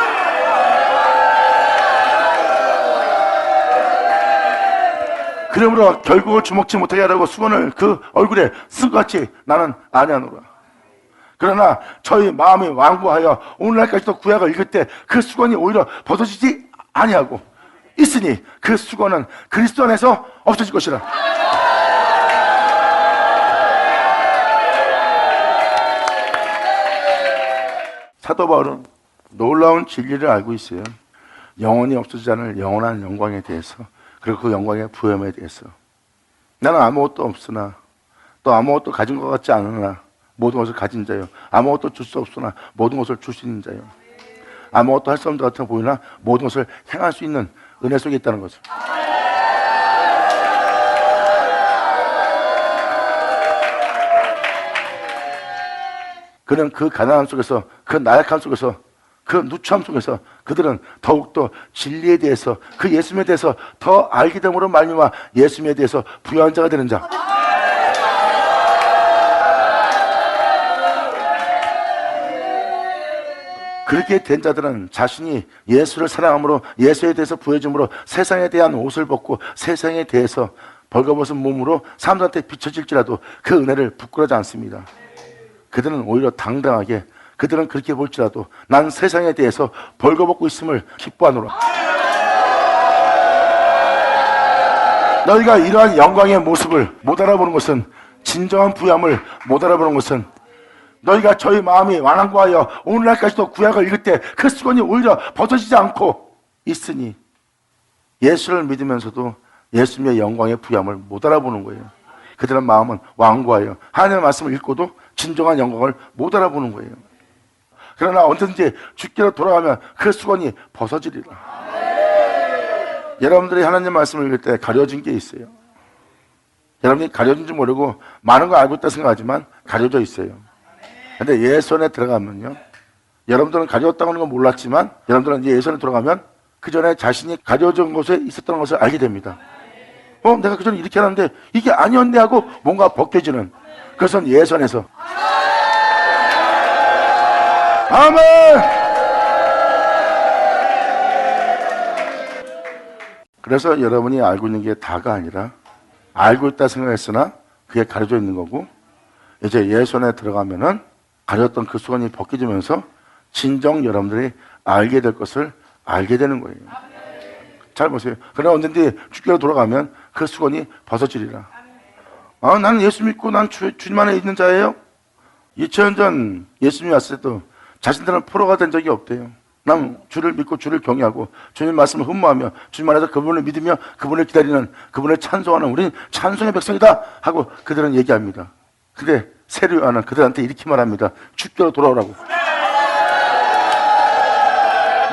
그러므로 결국을 주목치 못하게 하라고 수건을 그 얼굴에 쓴 것 같이 나는 아니하노라. 그러나 저희 마음이 완고하여 오늘날까지도 구약을 읽을 때 그 수건이 오히려 벗어지지 아니하고 있으니 그 수건은 그리스도 안에서 없어질 것이라. 사도 바울은 놀라운 진리를 알고 있어요. 영원히 없어지지 않을 영원한 영광에 대해서, 그리고 그 영광의 부요함에 대해서. 나는 아무것도 없으나 또 아무것도 가진 것 같지 않으나 모든 것을 가진 자요. 아무것도 줄 수 없으나 모든 것을 줄 수 있는 자요. 아무것도 할 수 없는 것 같아 보이나 모든 것을 행할 수 있는 은혜 속에 있다는 거죠. 그는 그 가난함 속에서, 그 나약함 속에서, 그 누추함 속에서 그들은 더욱더 진리에 대해서, 그 예수님에 대해서 더 알게 됨으로 말미암아 예수님에 대해서 부유한 자가 되는 자. 그렇게 된 자들은 자신이 예수를 사랑함으로, 예수에 대해서 부여줌으로 세상에 대한 옷을 벗고 세상에 대해서 벌거벗은 몸으로 사람들한테 비춰질지라도 그 은혜를 부끄러워하지 않습니다. 그들은 오히려 당당하게, 그들은 그렇게 볼지라도 난 세상에 대해서 벌거벗고 있음을 기뻐하노라. 너희가 이러한 영광의 모습을 못 알아보는 것은, 진정한 부유함을 못 알아보는 것은, 너희가 저희 마음이 완고하여 오늘날까지도 구약을 읽을 때 그 수건이 오히려 벗어지지 않고 있으니 예수를 믿으면서도 예수님의 영광의 부유함을 못 알아보는 거예요. 그들은 마음은 완고하여 하나님의 말씀을 읽고도 진정한 영광을 못 알아보는 거예요. 그러나 언제든지 주께로 돌아가면 그 수건이 벗어지리라. 여러분들이 하나님 말씀을 읽을 때 가려진 게 있어요. 여러분이 가려진지 모르고 많은 거 알고 있다 생각하지만 가려져 있어요. 근데 예수 안에 들어가면요, 여러분들은 가려졌다고 하는 건 몰랐지만 여러분들은 이제 예수 안에 들어가면 그 전에 자신이 가려진 곳에 있었던 것을 알게 됩니다. 내가 그 전에 이렇게 하는데 이게 아니었네 하고 뭔가 벗겨지는, 그것은 예수 안에서. 아멘! 그래서 여러분이 알고 있는 게 다가 아니라 알고 있다 생각했으나 그게 가려져 있는 거고, 이제 예수 안에 들어가면은 가렸던 그 수건이 벗겨지면서 진정 여러분들이 알게 될 것을 알게 되는 거예요. 잘 보세요. 그러나 언젠지 주께로 돌아가면 그 수건이 벗어지리라. 나는 예수 믿고 난 주님 안에 있는 자예요. 2000년 전 예수님이 왔을 때도 자신들은 포로가 된 적이 없대요. 난 주를 믿고 주를 경외하고 주님 말씀을 흠모하며 주님 안에서 그분을 믿으며 그분을 기다리는, 그분을 찬송하는 우리는 찬송의 백성이다 하고 그들은 얘기합니다. 근데 세례 요한은 그들한테 이렇게 말합니다. 주께로 돌아오라고.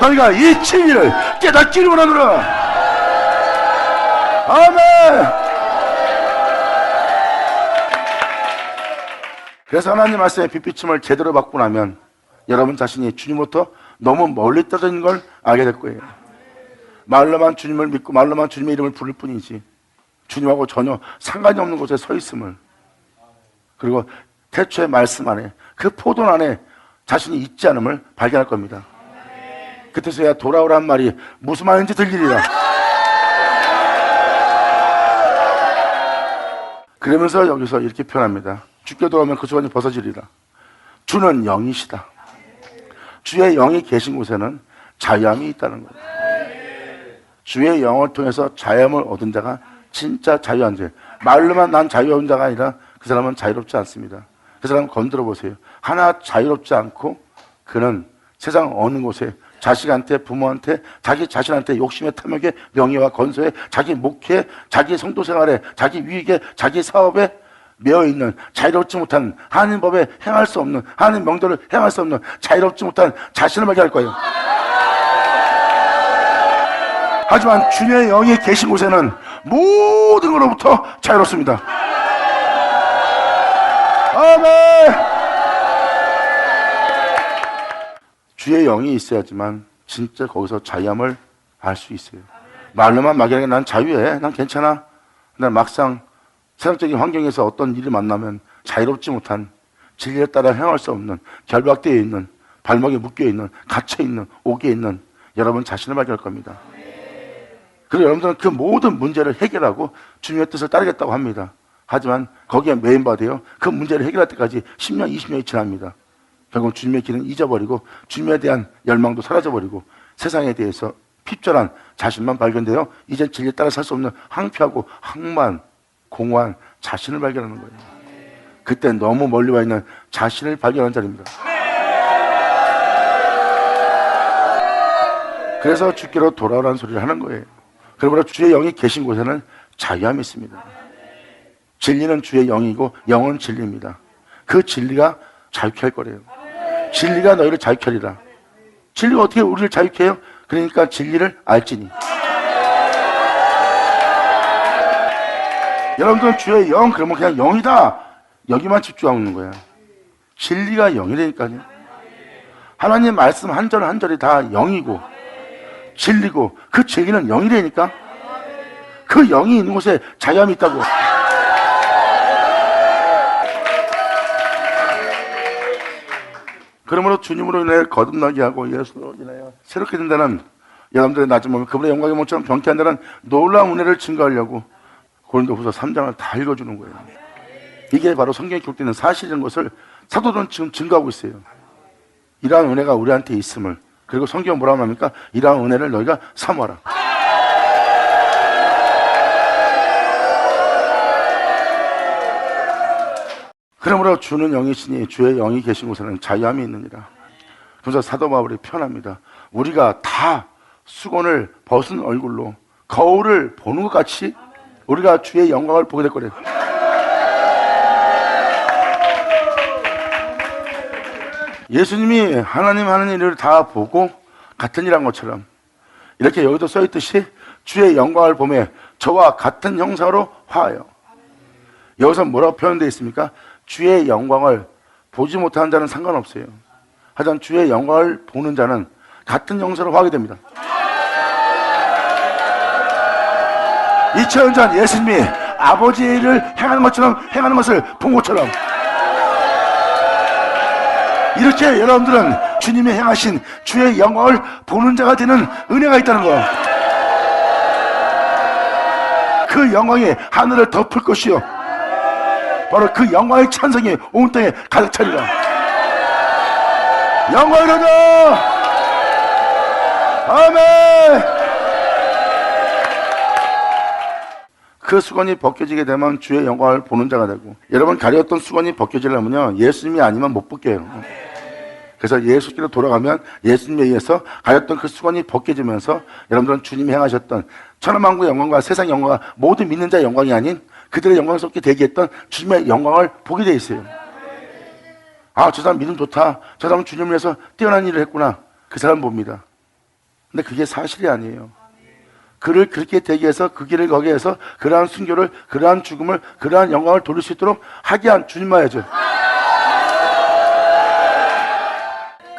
너희가 이 진리를 깨닫기를 원하노라. 아멘. 그래서 하나님 말씀의 빛비침을 제대로 받고 나면 여러분 자신이 주님부터 너무 멀리 떨어진 걸 알게 될 거예요. 말로만 주님을 믿고 말로만 주님의 이름을 부를 뿐이지 주님하고 전혀 상관이 없는 곳에 서 있음을, 그리고 태초의 말씀 안에 그 포도원 안에 자신이 있지 않음을 발견할 겁니다. 그때서야 돌아오란 말이 무슨 말인지 들리리라. 그러면서 여기서 이렇게 표현합니다. 주께 돌아오면 그 수건이 벗어지리라. 주는 영이시다. 주의 영이 계신 곳에는 자유함이 있다는 거예요. 주의 영을 통해서 자유함을 얻은 자가 진짜 자유한 자. 말로만 난 자유로운 자가 아니라 그 사람은 자유롭지 않습니다. 그 사람 건드려 보세요. 하나 자유롭지 않고 그는 세상 어느 곳에 자식한테, 부모한테, 자기 자신한테 욕심에, 탐욕에, 명예와 건소에, 자기 목회에, 자기 성도 생활에, 자기 위익에, 자기 사업에 매어있는, 자유롭지 못한, 하나님 법에 행할 수 없는, 하나님 명도를 행할 수 없는 자유롭지 못한 자신을 발견할 거예요. 하지만 주님의 영이 계신 곳에는 모든 것로부터 자유롭습니다. 아멘. 주의 영이 있어야지만 진짜 거기서 자유함을 알 수 있어요. 말로만 막연하게 난 자유해, 난 괜찮아. 난 막상 세상적인 환경에서 어떤 일을 만나면 자유롭지 못한, 진리에 따라 행할 수 없는, 결박되어 있는, 발목에 묶여 있는, 갇혀 있는, 옥에 있는 여러분 자신을 발견할 겁니다. 그리고 여러분들은 그 모든 문제를 해결하고 주님의 뜻을 따르겠다고 합니다. 하지만 거기에 메인바돼요. 그 문제를 해결할 때까지 10년, 20년이 지납니다. 결국 주님의 길은 잊어버리고 주님에 대한 열망도 사라져버리고 세상에 대해서 핍절한 자신만 발견되어 이제 진리에 따라 살 수 없는 항피하고 항만, 공허한 자신을 발견하는 거예요. 그때 너무 멀리 와 있는 자신을 발견한 자리입니다. 그래서 주께로 돌아오라는 소리를 하는 거예요. 그러므로 주의 영이 계신 곳에는 자유함이 있습니다. 진리는 주의 영이고 영은 진리입니다. 그 진리가 자유케 할 거래요. 진리가 너희를 자유케 하리라. 진리가 어떻게 우리를 자유케 해요? 그러니까 진리를 알지니. 여러분들은 주의 영, 그러면 그냥 영이다, 여기만 집중하고 있는 거야. 진리가 영이라니까요. 하나님 말씀 한 절 한 절이 다 영이고 진리고 그 진리는 영이라니까. 그 영이 있는 곳에 자유함이 있다고. 그러므로 주님으로 인해 거듭나게 하고 예수로 인하여 새롭게 된다는 여러분들의 낮은 몸이 그분의 영광의 몸처럼 병케 한다는 놀라운 은혜를 증거하려고 고린도후서 3장을 다 읽어주는 거예요. 이게 바로 성경에 기록되어 있는 사실인 것을 사도들은 지금 증거하고 있어요. 이러한 은혜가 우리한테 있음을. 그리고 성경은 뭐라고 합니까? 이러한 은혜를 너희가 사모하라. 그러므로 주는 영이시니 주의 영이 계신 곳에는 자유함이 있느니라. 그래서 사도 바울이 표현합니다. 우리가 다 수건을 벗은 얼굴로 거울을 보는 것 같이 우리가 주의 영광을 보게 될 거래요. 예수님이 하나님 하는 일을 다 보고 같은 일 한 것처럼 이렇게 여기도 써있듯이 주의 영광을 보며 저와 같은 형상으로 화하여. 여기서 뭐라고 표현되어 있습니까? 주의 영광을 보지 못하는 자는 상관없어요. 하지만 주의 영광을 보는 자는 같은 형상으로 화하게 됩니다. 2000년 전 예수님이 아버지의 일을 행하는 것처럼 행하는 것을 본 것처럼 이렇게 여러분들은 주님이 행하신 주의 영광을 보는 자가 되는 은혜가 있다는 거. 그 영광이 하늘을 덮을 것이요 바로 그 영광의 찬성이 온 땅에 가득 차리라. 영광을 얻어. 아멘. 그 수건이 벗겨지게 되면 주의 영광을 보는 자가 되고, 여러분 가려웠던 수건이 벗겨지려면요 예수님이 아니면 못 벗겨요. 그래서 예수께로 돌아가면 예수님에 의해서 가렸던 그 수건이 벗겨지면서 여러분들은 주님이 행하셨던 천하만국의 영광과 세상의 영광과 모든 믿는 자의 영광이 아닌 그들의 영광스럽게 대기했던 주님의 영광을 보게 돼 있어요. 아, 저 사람 믿음 좋다, 저 사람은 주님을 위해서 뛰어난 일을 했구나, 그 사람 봅니다. 근데 그게 사실이 아니에요. 그를 그렇게 대기해서 그 길을 거기에 해서 그러한 순교를, 그러한 죽음을, 그러한 영광을 돌릴 수 있도록 하게 한 주님만이죠.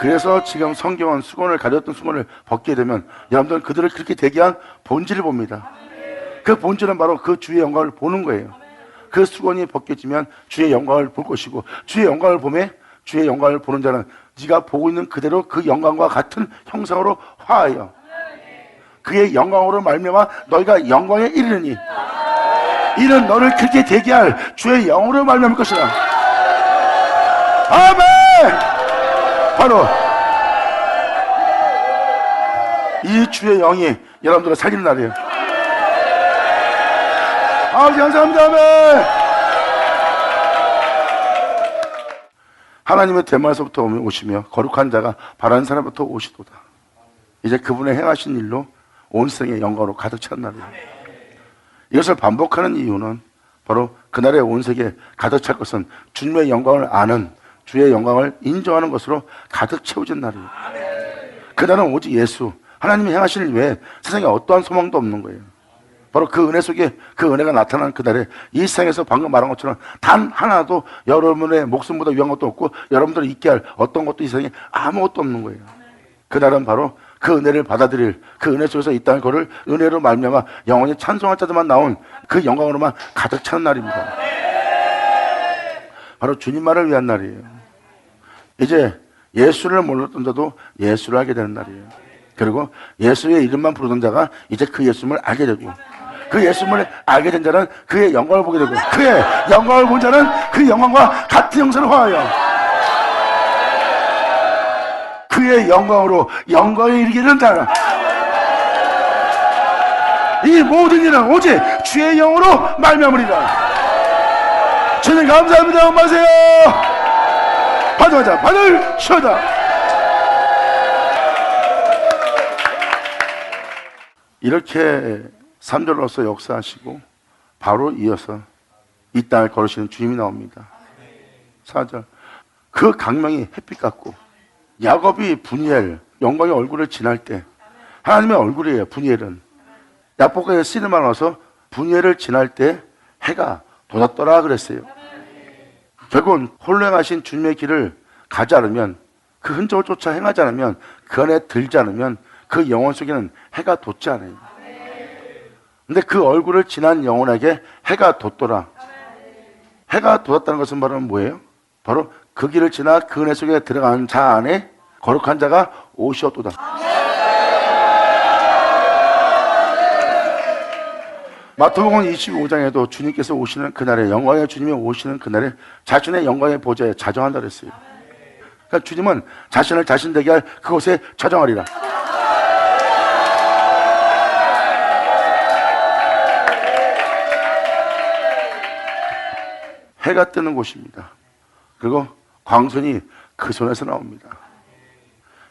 그래서 지금 성경은 수건을 가졌던 수건을 벗게 되면 여러분들은 그들을 그렇게 되게 한 본질을 봅니다. 그 본질은 바로 그 주의 영광을 보는 거예요. 그 수건이 벗겨지면 주의 영광을 볼 것이고, 주의 영광을 보매 주의 영광을 보는 자는 네가 보고 있는 그대로 그 영광과 같은 형상으로 화하여 그의 영광으로 말미암아 너희가 영광에 이르느니, 이는 너를 그렇게 되게 할 주의 영으로 말미암을 것이다. 아멘. 바로 이 주의 영이 여러분들을 살리는 날이에요. 아버지 감사합니다. 아멘. 하나님의 대만에서부터 오시며 거룩한 자가 바라는 사람부터 오시도다. 이제 그분의 행하신 일로 온 세상의 영광으로 가득 찬 날이에요. 이것을 반복하는 이유는 바로 그날의 온 세계에 가득 찰 것은 주님의 영광을 아는, 주의 영광을 인정하는 것으로 가득 채워진 날이에요. 그날은 오직 예수, 하나님이 행하실 일 외에 세상에 어떠한 소망도 없는 거예요. 바로 그 은혜 속에 그 은혜가 나타나는 그날에 이 세상에서 방금 말한 것처럼 단 하나도 여러분의 목숨보다 위한 것도 없고 여러분들을 잊게 할 어떤 것도 이 세상에 아무것도 없는 거예요. 그날은 바로 그 은혜를 받아들일, 그 은혜 속에서 있다는 것을 은혜로 말미암아 영원히 찬송할 자들만 나온 그 영광으로만 가득 차는 날입니다. 바로 주님만을 위한 날이에요. 이제 예수를 몰랐던 자도 예수를 알게 되는 날이에요. 그리고 예수의 이름만 부르던 자가 이제 그 예수님을 알게 되고, 그 예수님을 알게 된 자는 그의 영광을 보게 되고, 그의 영광을 본 자는 그 영광과 같은 형상을 화하여 그의 영광으로 영광에 이르게 된다. 이 모든 일은 오직 주의 영으로 말미암으리라. 주님 감사합니다. 엄마세요. 받아자 받을 쉬어다. 이렇게 3절로서 역사하시고 바로 이어서 이 땅을 걸으시는 주님이 나옵니다. 4절, 그 강명이 햇빛 같고 야곱이 분이엘, 영광의 얼굴을 지날 때, 하나님의 얼굴이에요. 분이엘은 야복강에 쓰는 말 와서 분이엘을 지날 때 해가 돋았더라 그랬어요. 결국은 홀로 행하신 주님의 길을 가지 않으면, 그 흔적을 쫓아 행하지 않으면, 그 안에 들지 않으면 그 영혼 속에는 해가 돋지 않아요. 근데 그 얼굴을 지난 영혼에게 해가 돋더라. 해가 돋았다는 것은 바로 뭐예요? 바로 그 길을 지나 그 은혜 속에 들어가는 자 안에 거룩한 자가 오시었도다. 마태복음 25장에도 주님께서 오시는 그날에, 영광의 주님이 오시는 그날에 자신의 영광의 보좌에 자정한다 그랬어요. 그러니까 주님은 자신을 자신 되게 할 그곳에 자정하리라. 해가 뜨는 곳입니다. 그리고 광선이 그 손에서 나옵니다.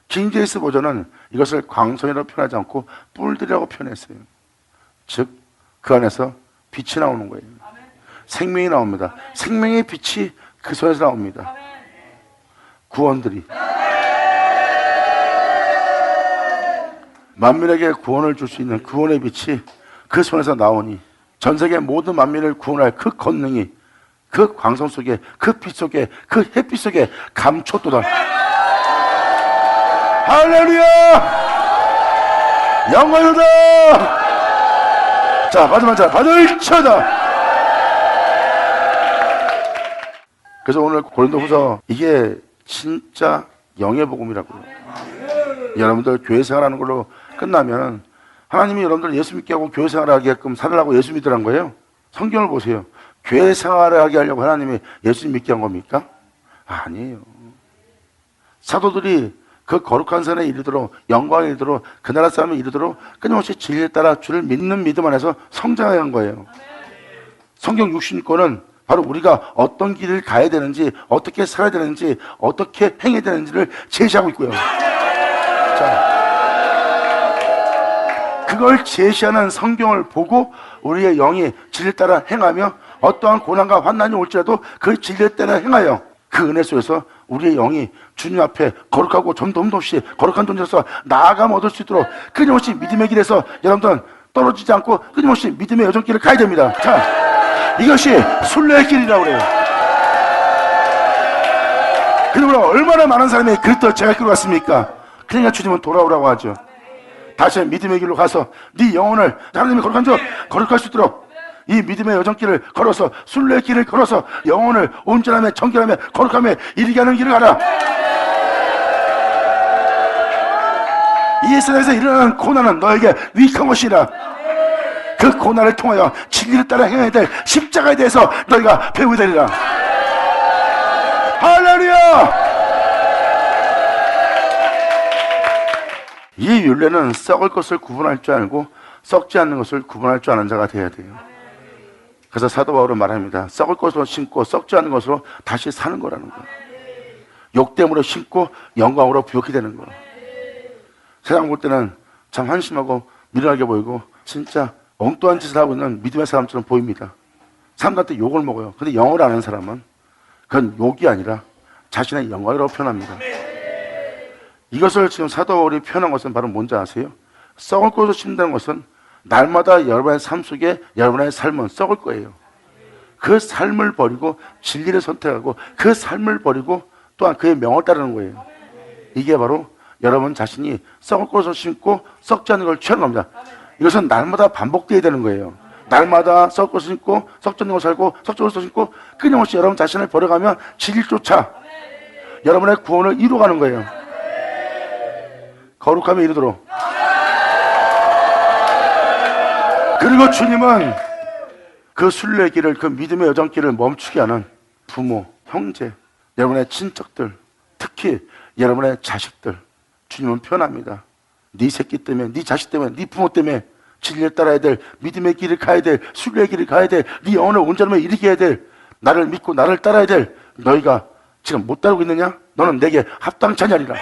킹제임스 버전은 이것을 광선이라고 표현하지 않고 뿔들이라고 표현했어요. 즉, 그 안에서 빛이 나오는 거예요. 생명이 나옵니다. 생명의 빛이 그 손에서 나옵니다. 구원들이 만민에게 구원을 줄 수 있는 구원의 빛이 그 손에서 나오니 전 세계 모든 만민을 구원할 그 권능이 그 광선 속에, 그 빛 속에, 그 햇빛 속에 감췄도다. 할렐루야! 영광이다! 자, 마지막 자, 받을 쳐다! 그래서 오늘 고린도후서, 이게 진짜 영의 복음이라고요. 여러분들 교회 생활하는 걸로 끝나면 하나님이 여러분들 예수 믿게 하고 교회 생활하게끔 살으라고 예수 믿으란 거예요. 성경을 보세요. 교회 생활을 하게 하려고 하나님이 예수 믿게 한 겁니까? 아니에요. 사도들이 그 거룩한 산에 이르도록, 영광에 이르도록, 그 나라 사람에 이르도록 끊임없이 진리에 따라 주를 믿는 믿음 안에서 성장해 간 거예요. 성경 66권은 바로 우리가 어떤 길을 가야 되는지, 어떻게 살아야 되는지, 어떻게 행해야 되는지를 제시하고 있고요. 자, 그걸 제시하는 성경을 보고 우리의 영이 진리에 따라 행하며 어떠한 고난과 환난이 올지라도 그 진리에 따라 행하여 그 은혜 속에서 우리의 영이 주님 앞에 거룩하고 점도 없이 거룩한 존재로서 나아감 얻을 수 있도록 끊임없이 믿음의 길에서 여러분들은 떨어지지 않고 끊임없이 믿음의 여정길을 가야 됩니다. 자, 이것이 순례의 길이라고 그래요. 그러므로 얼마나 많은 사람이 그리스도를 제갈길로 갔습니까? 그러니까 주님은 돌아오라고 하죠. 다시 믿음의 길로 가서 네 영혼을 하나님이 거룩한 줄 거룩할 수 있도록 이 믿음의 여정길을 걸어서 순례의 길을 걸어서 영혼을 온전하며 정결하며 거룩하며 이르게 하는 길을 가라. 이 세상에서 일어나는 고난은 너에게 유익한 것이라. 그 고난을 통하여 진리를 따라 행해야 될 십자가에 대해서 너희가 배우게 되리라. 할렐루야. 이 율례는 썩을 것을 구분할 줄 알고 썩지 않는 것을 구분할 줄 아는 자가 되어야 돼요. 그래서 사도 바울은 말합니다. 썩을 것으로 심고 썩지 않는 것으로 다시 사는 거라는 거예요. 욕됨으로 심고 영광으로 부욕이 되는 거예요. 세상 볼 때는 참 한심하고 미련하게 보이고 진짜 엉뚱한 짓을 하고 있는 믿음의 사람처럼 보입니다. 사람들한테 욕을 먹어요. 근데 영어를 아는 사람은 그건 욕이 아니라 자신의 영광이라고 표현합니다. 이것을 지금 사도 바울이 표현한 것은 바로 뭔지 아세요? 썩을 것으로 심는다는 것은 날마다 여러분의 삶 속에 여러분의 삶은 썩을 거예요. 그 삶을 버리고 진리를 선택하고 그 삶을 버리고 또한 그의 명을 따르는 거예요. 이게 바로 여러분 자신이 썩을 것으로 심고 썩지 않는 걸 취하는 겁니다. 이것은 날마다 반복되어야 되는 거예요. 날마다 썩을 것을 심고 썩지 않는 걸 살고 썩지 않는 것을 심고 끊임없이 여러분 자신을 버려가며 진리를 쫓아 여러분의 구원을 이루어가는 거예요. 거룩함에 이르도록. 그리고 주님은 그 순례의 길을, 그 믿음의 여정길을 멈추게 하는 부모, 형제, 여러분의 친척들, 특히 여러분의 자식들, 주님은 표현합니다. 네 새끼 때문에, 네 자식 때문에, 네 부모 때문에 진리를 따라야 될, 믿음의 길을 가야 될, 순례의 길을 가야 될, 네 영혼을 온전하게 일으켜야 해야 될, 나를 믿고 나를 따라야 될 너희가 지금 못 따르고 있느냐? 너는 내게 합당치 아니하리라.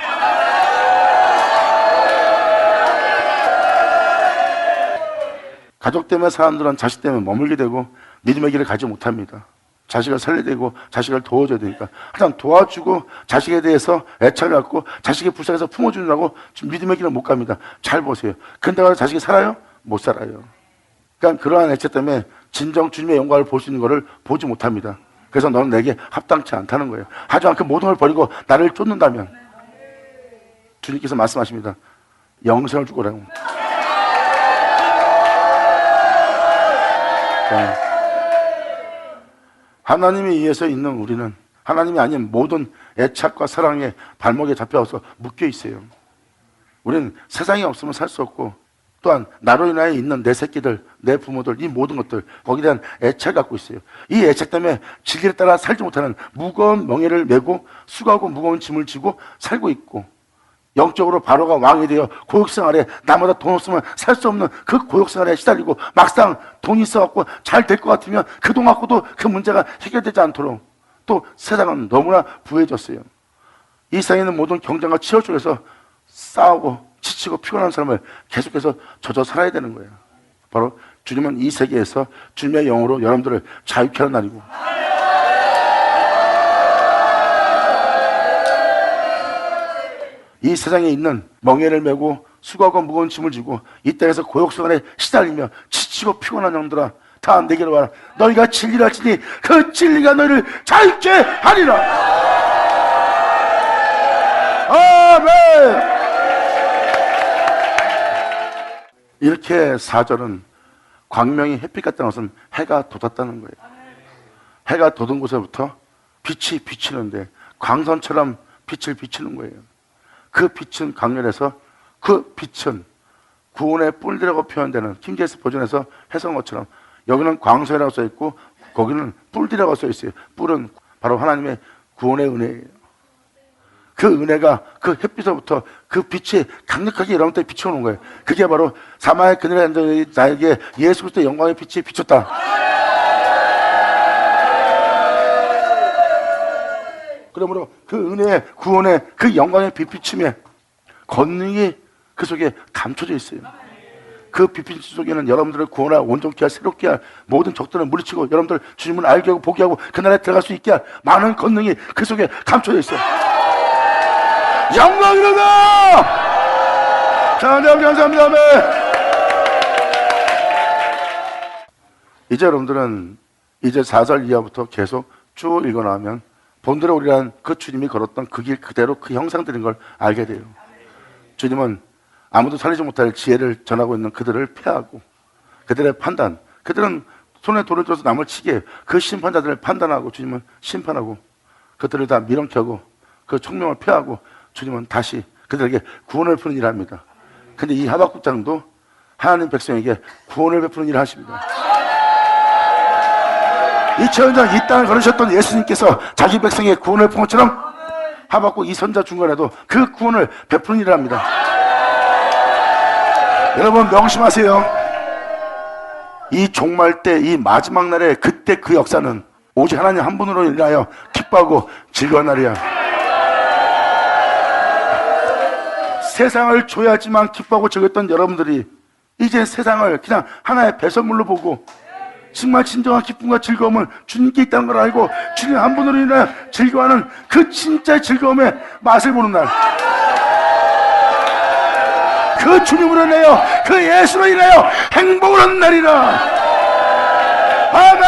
가족 때문에 사람들은 자식 때문에 머물게 되고 믿음의 길을 가지 못합니다. 자식을 살려야 되고 자식을 도와줘야 되니까 항상 도와주고 자식에 대해서 애착을 갖고 자식이 불쌍해서 품어주느라고 믿음의 길을 못 갑니다. 잘 보세요. 근데 자식이 살아요? 못 살아요. 그러니까 그러한 애착 때문에 진정 주님의 영광을 볼 수 있는 것을 보지 못합니다. 그래서 너는 내게 합당치 않다는 거예요. 하지만 그 모든 걸 버리고 나를 쫓는다면 주님께서 말씀하십니다. 영생을 주고라고. 하나님에 의해서 있는 우리는 하나님이 아닌 모든 애착과 사랑의 발목에 잡혀서 묶여 있어요. 우리는 세상이 없으면 살 수 없고 또한 나로 인하여 있는 내 새끼들, 내 부모들, 이 모든 것들 거기에 대한 애착을 갖고 있어요. 이 애착 때문에 진리를 따라 살지 못하는 무거운 명예를 메고 수고하고 무거운 짐을 지고 살고 있고 영적으로 바로가 왕이 되어 고역생활에 나보다 돈 없으면 살 수 없는 그 고역생활에 시달리고 막상 돈이 있어갖고 잘 될 것 같으면 그 돈 갖고도 그 문제가 해결되지 않도록 또 세상은 너무나 부해졌어요. 이 세상에 있는 모든 경쟁과 치열 속에서 싸우고 지치고 피곤한 사람을 계속해서 젖어 살아야 되는 거예요. 바로 주님은 이 세계에서 주님의 영으로 여러분들을 자유케 하는 날이고 이 세상에 있는 멍에를 메고 수고하고 무거운 짐을 지고 이 땅에서 고역생활에 시달리며 지치고 피곤한 영들아 다 내게로 와라. 너희가 진리를 알지니 그 진리가 너희를 자유케 하리라. 아멘. 이렇게 4절은 광명이 햇빛 같다는 것은 해가 돋았다는 거예요. 해가 돋은 곳에부터 빛이 비치는데 광선처럼 빛을 비치는 거예요. 그 빛은 강렬해서 그 빛은 구원의 뿔이라고 표현되는 킹제스 버전에서 해석한 것처럼 여기는 광선이라고 써있고 거기는 뿔이라고 써있어요. 뿔은 바로 하나님의 구원의 은혜예요. 그 은혜가 그 햇빛으로부터 그 빛이 강력하게 여러분한테 비춰오는 거예요. 그게 바로 사마의 그늘에 앉은 나에게 예수 그리스도의 영광의 빛이 비쳤다. 그러므로 그 은혜의 구원의 그 영광의 빛비침에 권능이 그 속에 감춰져 있어요. 그 빛비침 속에는 여러분들을 구원할 온전케 할 새롭게 할 모든 적들을 물리치고 여러분들 주님을 알게 하고 보게 하고 그 나라에 들어갈 수 있게 할 많은 권능이 그 속에 감춰져 있어요. 영광이로다. 자, 네, 감사합니다. 아멘. 이제 여러분들은 이제 4절 이하부터 계속 쭉 읽어나가면 본대로 오리란 그 주님이 걸었던 그 길 그대로 그 형상들인 걸 알게 돼요. 주님은 아무도 살리지 못할 지혜를 전하고 있는 그들을 폐하고 그들의 판단, 그들은 손에 돌을 들어서 남을 치게 해요. 그 심판자들을 판단하고 주님은 심판하고 그들을 다 밀어켜고 그 총명을 폐하고 주님은 다시 그들에게 구원을 베푸는 일을 합니다. 근데 이 하박국 장도 하나님 백성에게 구원을 베푸는 일을 하십니다. 2000년 이 땅을 걸으셨던 예수님께서 자기 백성의 구원을 베푼 것처럼 하박국 이 선자 중간에도 그 구원을 베푸는 일을 합니다. 여러분 명심하세요. 이 종말 때, 이 마지막 날에 그때 그 역사는 오직 하나님 한 분으로 인하여 기뻐하고 즐거운 날이야. 세상을 줘야지만 기뻐하고 즐겼던 여러분들이 이제 세상을 그냥 하나의 배설물로 보고 정말 진정한 기쁨과 즐거움은 주님께 있다는 걸 알고 주님 한 분으로 인하여 즐거워하는 그 진짜의 즐거움의 맛을 보는 날, 그 주님으로 인하여 그 예수로 인하여 행복을 하는 날이라. 아멘.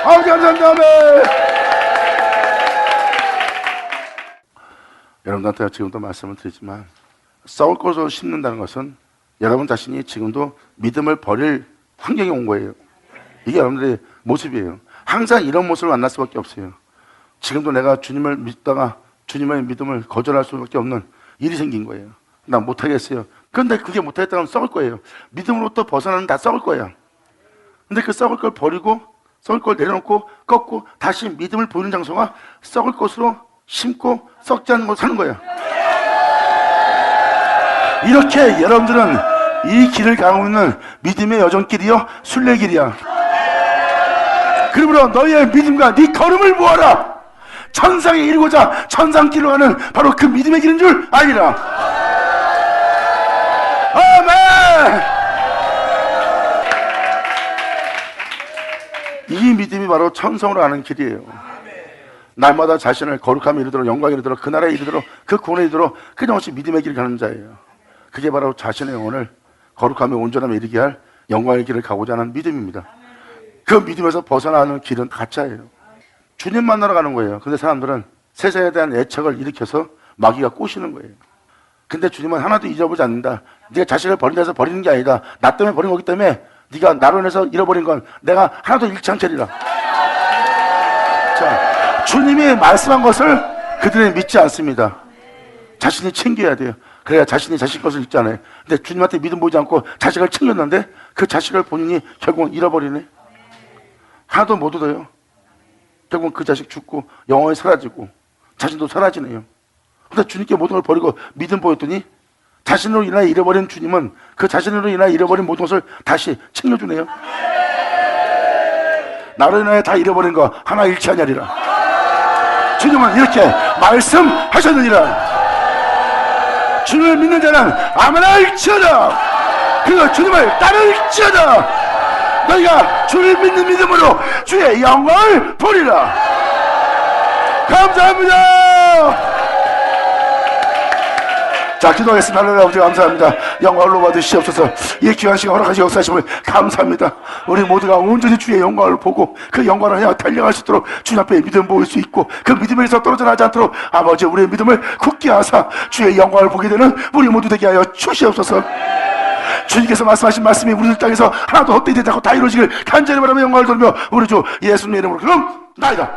아버지 감사합니다. 아멘. 여러분들한테 지금도 말씀을 드리지만 썩을 것을 심는다는 것은 여러분 자신이 지금도 믿음을 버릴 환경에 온 거예요. 이게 여러분들의 모습이에요. 항상 이런 모습을 만날 수밖에 없어요. 지금도 내가 주님을 믿다가 주님의 믿음을 거절할 수밖에 없는 일이 생긴 거예요. 나 못하겠어요. 그런데 그게 못하겠다면 썩을 거예요. 믿음으로부터 벗어나는 다 썩을 거예요. 근데 그 썩을 걸 버리고 썩을 걸 내려놓고 꺾고 다시 믿음을 보이는 장소가 썩을 것으로 심고 썩지 않는 곳 사는 거예요. 이렇게 여러분들은 이 길을 가고 있는 믿음의 여정길이요 순례길이야. 그러므로 너희의 믿음과 네 걸음을 모아라. 천상에 이르고자 천상길로 가는 바로 그 믿음의 길인 줄 알리라. 아멘. 이 믿음이 바로 천성으로 가는 길이에요. 날마다 자신을 거룩함에 이르도록 영광에 이르도록 그 나라에 이르도록 그 구원에 이르도록 끊임없이 믿음의 길을 가는 자예요. 그게 바로 자신의 영혼을 거룩함에 온전함에 이르게 할 영광의 길을 가고자 하는 믿음입니다. 그 믿음에서 벗어나는 길은 가짜예요. 주님 만나러 가는 거예요. 근데 사람들은 세상에 대한 애착을 일으켜서 마귀가 꼬시는 거예요. 근데 주님은 하나도 잊어보지 않는다. 네가 자신을 버린다 해서 버리는 게 아니다. 나 때문에 버린 거기 때문에 네가 나로 인해서 잃어버린 건 내가 하나도 잃지 않으리라. 자, 주님이 말씀한 것을 그들은 믿지 않습니다. 자신이 챙겨야 돼요. 그래야 자신이 자식 것을 잊지 않아요. 근데 주님한테 믿음 보이지 않고 자식을 챙겼는데 그 자식을 본인이 결국은 잃어버리네. 하나도 못 얻어요. 결국은 그 자식 죽고 영혼이 사라지고 자신도 사라지네요. 근데 주님께 모든 걸 버리고 믿음 보였더니 자신으로 인하여 잃어버린 주님은 그 자신으로 인하여 잃어버린 모든 것을 다시 챙겨주네요. 나로 인하여 다 잃어버린 거 하나 잃지 아니하리라. 주님은 이렇게 말씀하셨느니라. 주님을 믿는 자는 아멘 할지어다. 그리고 주님을 따를지어다. 너희가 주를 믿는 믿음으로 주의 영광을 보리라. 감사합니다. 자, 기도하겠습니다. 하나님 아버지 감사합니다. 영광을 받으시옵소서. 이 귀한 시간 허락하시 역사하심을 감사합니다. 우리 모두가 온전히 주의 영광을 보고 그 영광을 향해 달려갈 수 있도록 주님 앞에 믿음 보일 수 있고 그 믿음에서 떨어져 나지 않도록 아버지 우리의 믿음을 굳게 하사 주의 영광을 보게 되는 우리 모두 되게 하여 주시옵소서. 주님께서 말씀하신 말씀이 우리들 땅에서 하나도 헛되이 되지 않고 다 이루어지길 간절히 바라며 영광을 돌며 우리 주 예수님의 이름으로 그럼 나이다.